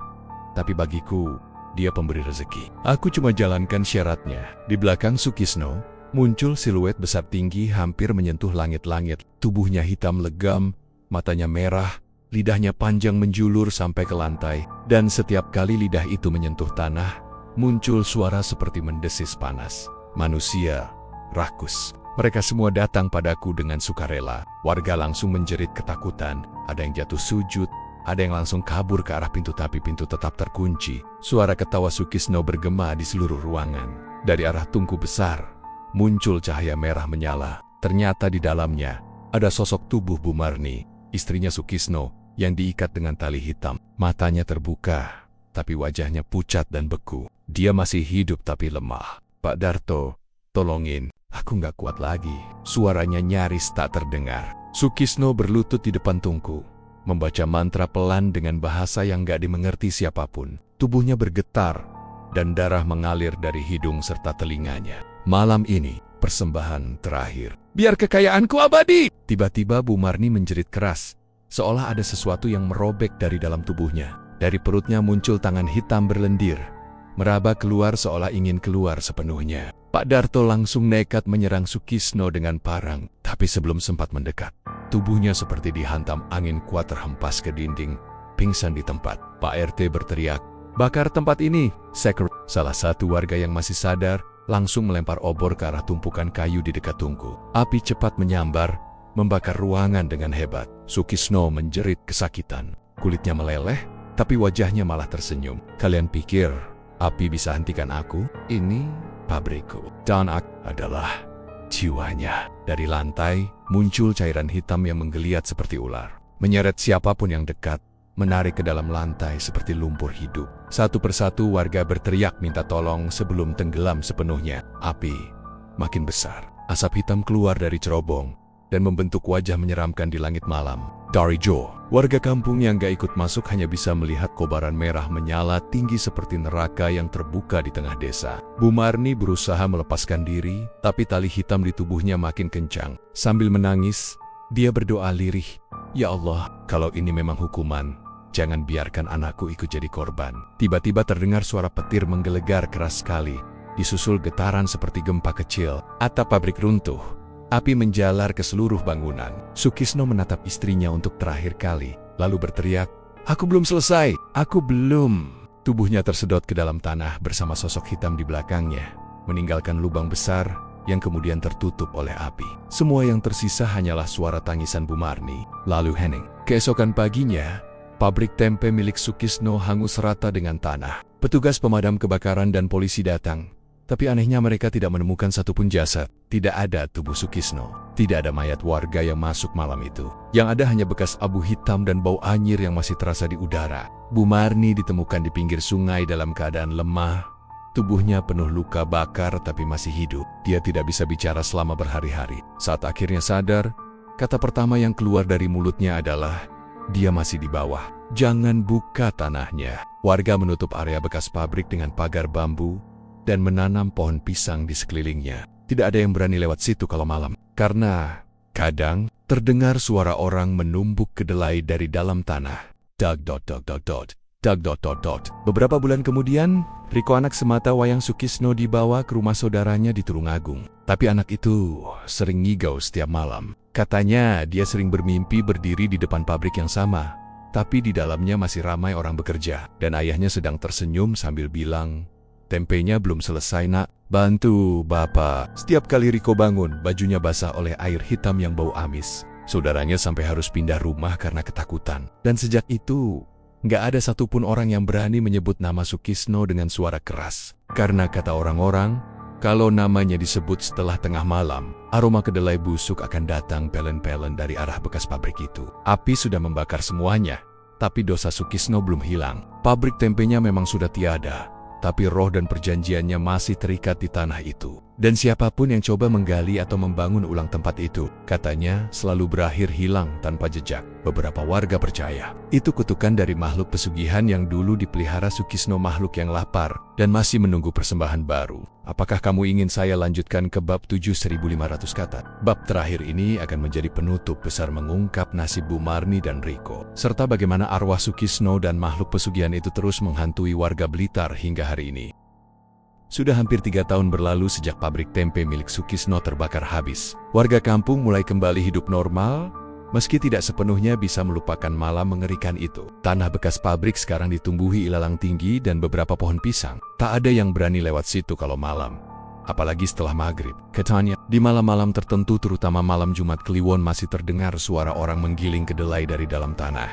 tapi bagiku dia pemberi rezeki. Aku cuma jalankan syaratnya. Di belakang Sukisno muncul siluet besar tinggi hampir menyentuh langit-langit. Tubuhnya hitam legam, matanya merah, lidahnya panjang menjulur sampai ke lantai. Dan setiap kali lidah itu menyentuh tanah, muncul suara seperti mendesis panas. Manusia, rakus. Mereka semua datang padaku dengan sukarela. Warga langsung menjerit ketakutan. Ada yang jatuh sujud, ada yang langsung kabur ke arah pintu, tapi pintu tetap terkunci. Suara ketawa Sukisno bergema di seluruh ruangan. Dari arah tungku besar, muncul cahaya merah menyala. Ternyata di dalamnya ada sosok tubuh Bu Marni, istrinya Sukisno, yang diikat dengan tali hitam. Matanya terbuka, tapi wajahnya pucat dan beku. Dia masih hidup tapi lemah. Pak Darto, tolongin. Aku nggak kuat lagi. Suaranya nyaris tak terdengar. Sukisno berlutut di depan tungku, membaca mantra pelan dengan bahasa yang nggak dimengerti siapapun. Tubuhnya bergetar, dan darah mengalir dari hidung serta telinganya. Malam ini, persembahan terakhir. Biar kekayaanku abadi! Tiba-tiba Bu Marni menjerit keras, seolah ada sesuatu yang merobek dari dalam tubuhnya. Dari perutnya muncul tangan hitam berlendir, meraba keluar seolah ingin keluar sepenuhnya. Pak Darto langsung nekat menyerang Sukisno dengan parang, tapi sebelum sempat mendekat, tubuhnya seperti dihantam angin kuat terhempas ke dinding, pingsan di tempat. Pak RT berteriak, bakar tempat ini, Sekre. Salah satu warga yang masih sadar, langsung melempar obor ke arah tumpukan kayu di dekat tungku. Api cepat menyambar, membakar ruangan dengan hebat. Sukisno menjerit kesakitan, kulitnya meleleh, tapi wajahnya malah tersenyum. Kalian pikir api bisa hentikan aku? Ini pabrikku, dan aku adalah jiwanya. Dari lantai muncul cairan hitam yang menggeliat seperti ular, menyeret siapapun yang dekat, menarik ke dalam lantai seperti lumpur hidup. Satu persatu warga berteriak minta tolong sebelum tenggelam sepenuhnya. Api makin besar, asap hitam keluar dari cerobong dan membentuk wajah menyeramkan di langit malam. Dari Joe, warga kampung yang gak ikut masuk hanya bisa melihat kobaran merah menyala tinggi seperti neraka yang terbuka di tengah desa. Bu Marni berusaha melepaskan diri, tapi tali hitam di tubuhnya makin kencang. Sambil menangis, dia berdoa lirih, "Ya Allah, kalau ini memang hukuman, jangan biarkan anakku ikut jadi korban." Tiba-tiba terdengar suara petir menggelegar keras sekali, disusul getaran seperti gempa kecil. Atap pabrik runtuh. Api menjalar ke seluruh bangunan. Sukisno menatap istrinya untuk terakhir kali, lalu berteriak, "Aku belum selesai! Aku belum!" Tubuhnya tersedot ke dalam tanah bersama sosok hitam di belakangnya, meninggalkan lubang besar yang kemudian tertutup oleh api. Semua yang tersisa hanyalah suara tangisan Bu Marni, lalu hening. Keesokan paginya, pabrik tempe milik Sukisno hangus rata dengan tanah. Petugas pemadam kebakaran dan polisi datang. Tapi anehnya mereka tidak menemukan satupun jasad. Tidak ada tubuh Sukisno. Tidak ada mayat warga yang masuk malam itu. Yang ada hanya bekas abu hitam dan bau anyir yang masih terasa di udara. Bu Marni ditemukan di pinggir sungai dalam keadaan lemah. Tubuhnya penuh luka bakar tapi masih hidup. Dia tidak bisa bicara selama berhari-hari. Saat akhirnya sadar, kata pertama yang keluar dari mulutnya adalah, "Dia masih di bawah. Jangan buka tanahnya." Warga menutup area bekas pabrik dengan pagar bambu dan menanam pohon pisang di sekelilingnya. Tidak ada yang berani lewat situ kalau malam, karena kadang terdengar suara orang menumbuk kedelai dari dalam tanah. Beberapa bulan kemudian, Riko anak semata wayang Sukisno dibawa ke rumah saudaranya di Tulungagung. Tapi anak itu sering ngigau setiap malam. Katanya dia sering bermimpi berdiri di depan pabrik yang sama, tapi di dalamnya masih ramai orang bekerja. Dan ayahnya sedang tersenyum sambil bilang, "Tempenya belum selesai nak, bantu bapak." Setiap kali Riko bangun, bajunya basah oleh air hitam yang bau amis. Saudaranya sampai harus pindah rumah karena ketakutan. Dan sejak itu, nggak ada satupun orang yang berani menyebut nama Sukisno dengan suara keras. Karena kata orang-orang, kalau namanya disebut setelah tengah malam, aroma kedelai busuk akan datang pelen-pelen dari arah bekas pabrik itu. Api sudah membakar semuanya, tapi dosa Sukisno belum hilang. Pabrik tempenya memang sudah tiada, tapi roh dan perjanjiannya masih terikat di tanah itu. Dan siapapun yang coba menggali atau membangun ulang tempat itu, katanya selalu berakhir hilang tanpa jejak. Beberapa warga percaya itu kutukan dari makhluk pesugihan yang dulu dipelihara Sukisno, makhluk yang lapar dan masih menunggu persembahan baru. Apakah kamu ingin saya lanjutkan ke bab 7.500 kata? Bab terakhir ini akan menjadi penutup besar mengungkap nasib Bumarni dan Riko, serta bagaimana arwah Sukisno dan makhluk pesugihan itu terus menghantui warga Blitar hingga hari ini. Sudah hampir 3 tahun berlalu sejak pabrik tempe milik Sukisno terbakar habis. Warga kampung mulai kembali hidup normal, meski tidak sepenuhnya bisa melupakan malam mengerikan itu. Tanah bekas pabrik sekarang ditumbuhi ilalang tinggi dan beberapa pohon pisang. Tak ada yang berani lewat situ kalau malam, apalagi setelah maghrib. Katanya, di malam-malam tertentu terutama malam Jumat Kliwon masih terdengar suara orang menggiling kedelai dari dalam tanah.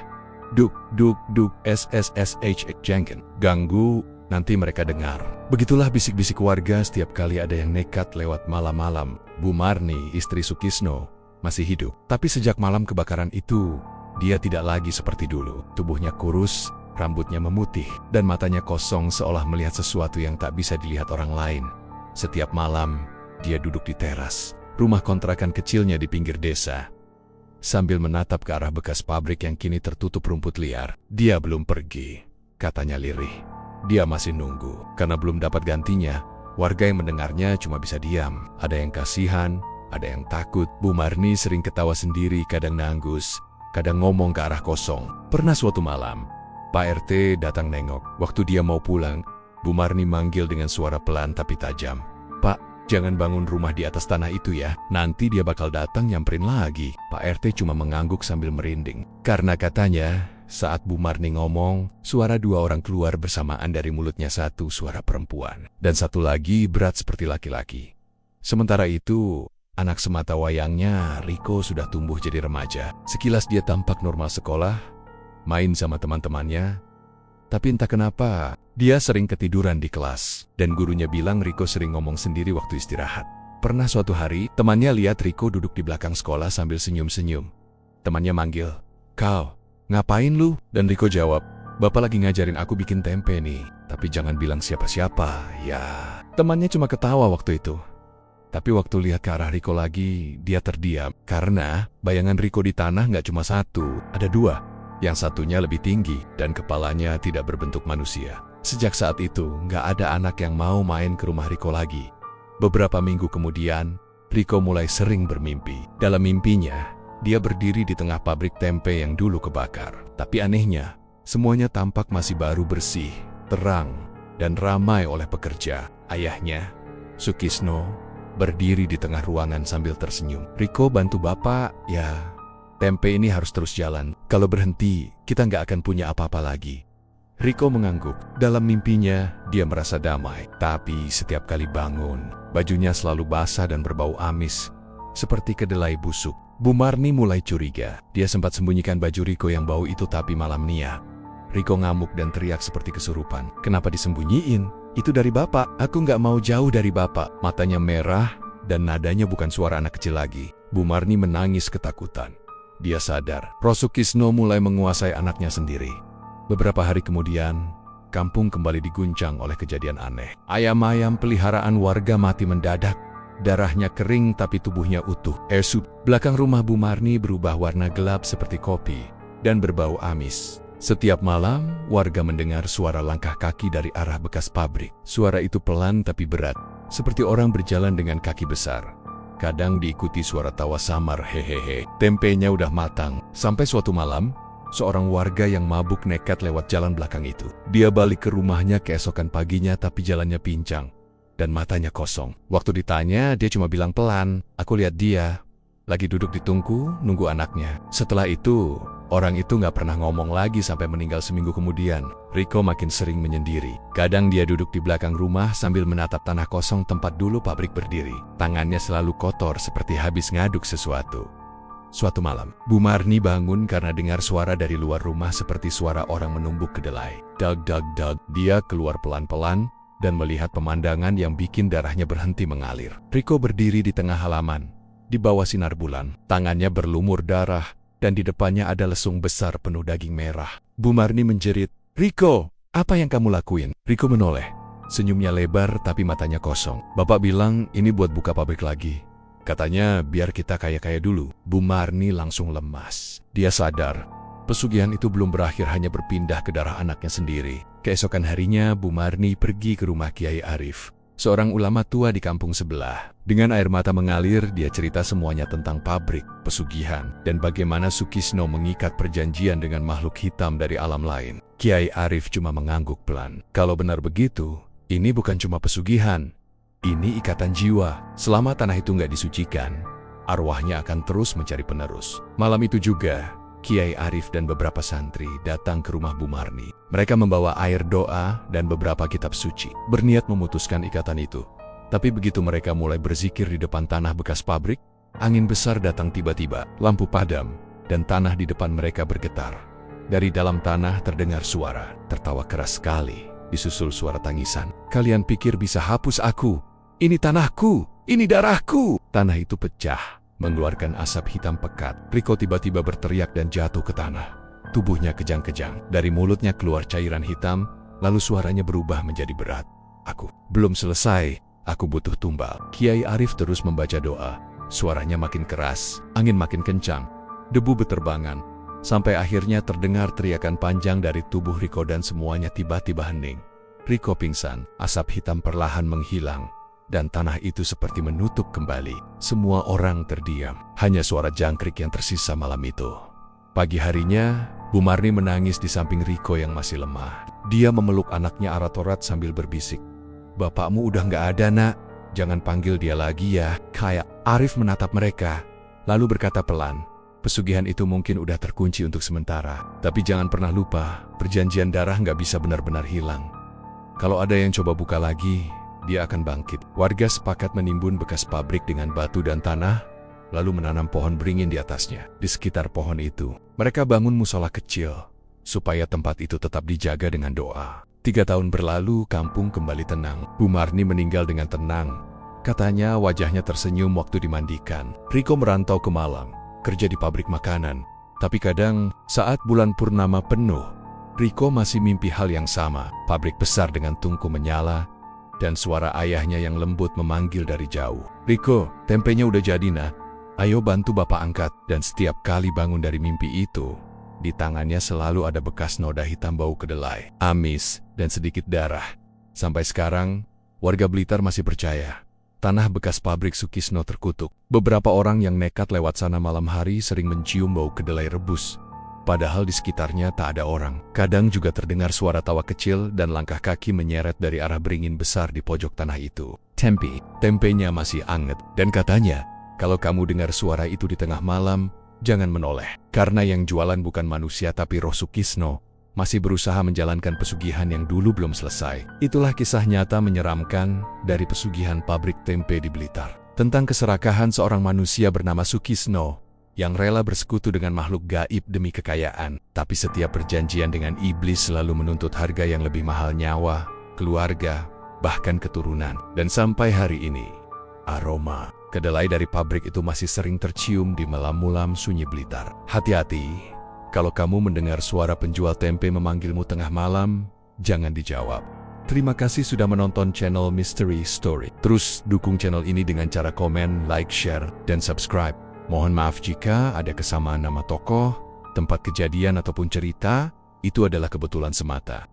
Duk, duk, duk, SSSH, jengken. Ganggu, nanti mereka dengar. Begitulah bisik-bisik warga setiap kali ada yang nekat lewat malam-malam. Bumarni, istri Sukisno, masih hidup. Tapi sejak malam kebakaran itu, dia tidak lagi seperti dulu. Tubuhnya kurus, rambutnya memutih, dan matanya kosong seolah melihat sesuatu yang tak bisa dilihat orang lain. Setiap malam, dia duduk di teras rumah kontrakan kecilnya di pinggir desa, sambil menatap ke arah bekas pabrik yang kini tertutup rumput liar. Dia belum pergi, katanya lirih. Dia masih nunggu, karena belum dapat gantinya. Warga yang mendengarnya cuma bisa diam. Ada yang kasihan, ada yang takut. Bumarni sering ketawa sendiri, kadang nanggus, kadang ngomong ke arah kosong. Pernah suatu malam, Pak RT datang nengok. Waktu dia mau pulang, Bumarni manggil dengan suara pelan tapi tajam. "Pak, jangan bangun rumah di atas tanah itu ya. Nanti dia bakal datang nyamperin lagi." Pak RT cuma mengangguk sambil merinding. Karena katanya, saat Bumarni ngomong, suara 2 orang keluar bersamaan dari mulutnya, satu suara perempuan, dan satu lagi berat seperti laki-laki. Sementara itu, anak semata wayangnya, Riko, sudah tumbuh jadi remaja. Sekilas dia tampak normal sekolah, main sama teman-temannya. Tapi entah kenapa, dia sering ketiduran di kelas. Dan gurunya bilang Riko sering ngomong sendiri waktu istirahat. Pernah suatu hari, temannya lihat Riko duduk di belakang sekolah sambil senyum-senyum. Temannya manggil, "Kau, ngapain lu?" Dan Riko jawab, "Bapak lagi ngajarin aku bikin tempe nih, tapi jangan bilang siapa-siapa ya." Temannya cuma ketawa waktu itu. Tapi waktu lihat ke arah Riko lagi, dia terdiam. Karena bayangan Riko di tanah nggak cuma satu, ada 2. Yang satunya lebih tinggi dan kepalanya tidak berbentuk manusia. Sejak saat itu, nggak ada anak yang mau main ke rumah Riko lagi. Beberapa minggu kemudian, Riko mulai sering bermimpi. Dalam mimpinya, dia berdiri di tengah pabrik tempe yang dulu kebakar. Tapi anehnya, semuanya tampak masih baru, bersih, terang, dan ramai oleh pekerja. Ayahnya, Sukisno, berdiri di tengah ruangan sambil tersenyum. "Riko, bantu bapak ya. Tempe ini harus terus jalan. Kalau berhenti, kita nggak akan punya apa-apa lagi." Riko mengangguk. Dalam mimpinya, dia merasa damai. Tapi setiap kali bangun, bajunya selalu basah dan berbau amis, seperti kedelai busuk. Bumarni mulai curiga. Dia sempat sembunyikan baju Riko yang bau itu, tapi malam nia, Riko ngamuk dan teriak seperti kesurupan. "Kenapa disembunyiin? Itu dari bapak. Aku nggak mau jauh dari bapak." Matanya merah dan nadanya bukan suara anak kecil lagi. Bumarni menangis ketakutan. Dia sadar, roh Sukisno mulai menguasai anaknya sendiri. Beberapa hari kemudian, kampung kembali diguncang oleh kejadian aneh. Ayam-ayam peliharaan warga mati mendadak. Darahnya kering tapi tubuhnya utuh. Belakang rumah Bumarni berubah warna gelap seperti kopi dan berbau amis. Setiap malam, warga mendengar suara langkah kaki dari arah bekas pabrik. Suara itu pelan tapi berat, seperti orang berjalan dengan kaki besar. Kadang diikuti suara tawa samar, "Hehehe, tempenya udah matang." Sampai suatu malam, seorang warga yang mabuk nekat lewat jalan belakang itu. Dia balik ke rumahnya keesokan paginya tapi jalannya pincang dan matanya kosong. Waktu ditanya, dia cuma bilang pelan, "Aku lihat dia lagi duduk di tungku nunggu anaknya." Setelah itu, orang itu nggak pernah ngomong lagi sampai meninggal seminggu kemudian. Rico makin sering menyendiri. Kadang dia duduk di belakang rumah sambil menatap tanah kosong tempat dulu pabrik berdiri. Tangannya selalu kotor seperti habis ngaduk sesuatu. Suatu malam, Bu Marni bangun karena dengar suara dari luar rumah seperti suara orang menumbuk kedelai. Dag dag dag. Dia keluar pelan-pelan dan melihat pemandangan yang bikin darahnya berhenti mengalir. Rico berdiri di tengah halaman, di bawah sinar bulan. Tangannya berlumur darah dan di depannya ada lesung besar penuh daging merah. Bu Marni menjerit, "Rico, apa yang kamu lakuin?" Rico menoleh. Senyumnya lebar tapi matanya kosong. "Bapak bilang ini buat buka pabrik lagi. Katanya biar kita kaya-kaya dulu." Bu Marni langsung lemas. Dia sadar, pesugihan itu belum berakhir hanya berpindah ke darah anaknya sendiri. Keesokan harinya, Bu Marni pergi ke rumah Kiai Arif, seorang ulama tua di kampung sebelah. Dengan air mata mengalir, dia cerita semuanya tentang pabrik, pesugihan, dan bagaimana Sukisno mengikat perjanjian dengan makhluk hitam dari alam lain. Kiai Arif cuma mengangguk pelan. "Kalau benar begitu, ini bukan cuma pesugihan. Ini ikatan jiwa. Selama tanah itu nggak disucikan, arwahnya akan terus mencari penerus." Malam itu juga, Kiai Arif dan beberapa santri datang ke rumah Bu Marni. Mereka membawa air doa dan beberapa kitab suci, berniat memutuskan ikatan itu. Tapi begitu mereka mulai berzikir di depan tanah bekas pabrik, angin besar datang tiba-tiba, lampu padam, dan tanah di depan mereka bergetar. Dari dalam tanah terdengar suara, tertawa keras sekali, disusul suara tangisan. "Kalian pikir bisa hapus aku? Ini tanahku, ini darahku." Tanah itu pecah, mengeluarkan asap hitam pekat. Rico tiba-tiba berteriak dan jatuh ke tanah. Tubuhnya kejang-kejang. Dari mulutnya keluar cairan hitam, lalu suaranya berubah menjadi berat. "Aku belum selesai, aku butuh tumbal." Kiai Arif terus membaca doa. Suaranya makin keras, angin makin kencang, debu beterbangan, sampai akhirnya terdengar teriakan panjang dari tubuh Rico dan semuanya tiba-tiba hening. Rico pingsan, asap hitam perlahan menghilang, dan tanah itu seperti menutup kembali. Semua orang terdiam, hanya suara jangkrik yang tersisa malam itu. Pagi harinya, Bu Marni menangis di samping Rico yang masih lemah. Dia memeluk anaknya erat-erat sambil berbisik, "Bapakmu udah nggak ada, Nak. Jangan panggil dia lagi ya." Kiai Arif menatap mereka, lalu berkata pelan, "Pesugihan itu mungkin udah terkunci untuk sementara. Tapi jangan pernah lupa, perjanjian darah nggak bisa benar-benar hilang. Kalau ada yang coba buka lagi, dia akan bangkit." Warga sepakat menimbun bekas pabrik dengan batu dan tanah, lalu menanam pohon beringin di atasnya. Di sekitar pohon itu, mereka bangun musola kecil, supaya tempat itu tetap dijaga dengan doa. 3 tahun berlalu, kampung kembali tenang. Bu Marni meninggal dengan tenang. Katanya wajahnya tersenyum waktu dimandikan. Rico merantau ke Malang, kerja di pabrik makanan. Tapi kadang, saat bulan purnama penuh, Rico masih mimpi hal yang sama. Pabrik besar dengan tungku menyala, dan suara ayahnya yang lembut memanggil dari jauh, "Rico, tempenya udah jadi, Nak. Ayo bantu Bapak angkat." Dan setiap kali bangun dari mimpi itu, di tangannya selalu ada bekas noda hitam bau kedelai, amis, dan sedikit darah. Sampai sekarang, warga Blitar masih percaya tanah bekas pabrik Sukisno terkutuk. Beberapa orang yang nekat lewat sana malam hari sering mencium bau kedelai rebus, padahal di sekitarnya tak ada orang. Kadang juga terdengar suara tawa kecil dan langkah kaki menyeret dari arah beringin besar di pojok tanah itu. Tempenya masih anget, dan katanya, kalau kamu dengar suara itu di tengah malam, jangan menoleh. Karena yang jualan bukan manusia tapi roh Sukisno, masih berusaha menjalankan pesugihan yang dulu belum selesai. Itulah kisah nyata menyeramkan dari pesugihan pabrik tempe di Blitar. Tentang keserakahan seorang manusia bernama Sukisno, yang rela bersekutu dengan makhluk gaib demi kekayaan. Tapi setiap perjanjian dengan iblis selalu menuntut harga yang lebih mahal nyawa, keluarga, bahkan keturunan. Dan sampai hari ini, aroma kedelai dari pabrik itu masih sering tercium di malam-malam sunyi Blitar. Hati-hati, kalau kamu mendengar suara penjual tempe memanggilmu tengah malam, jangan dijawab. Terima kasih sudah menonton channel Mystery Story. Terus dukung channel ini dengan cara komen, like, share, dan subscribe. Mohon maaf jika ada kesamaan nama tokoh, tempat kejadian ataupun cerita, itu adalah kebetulan semata.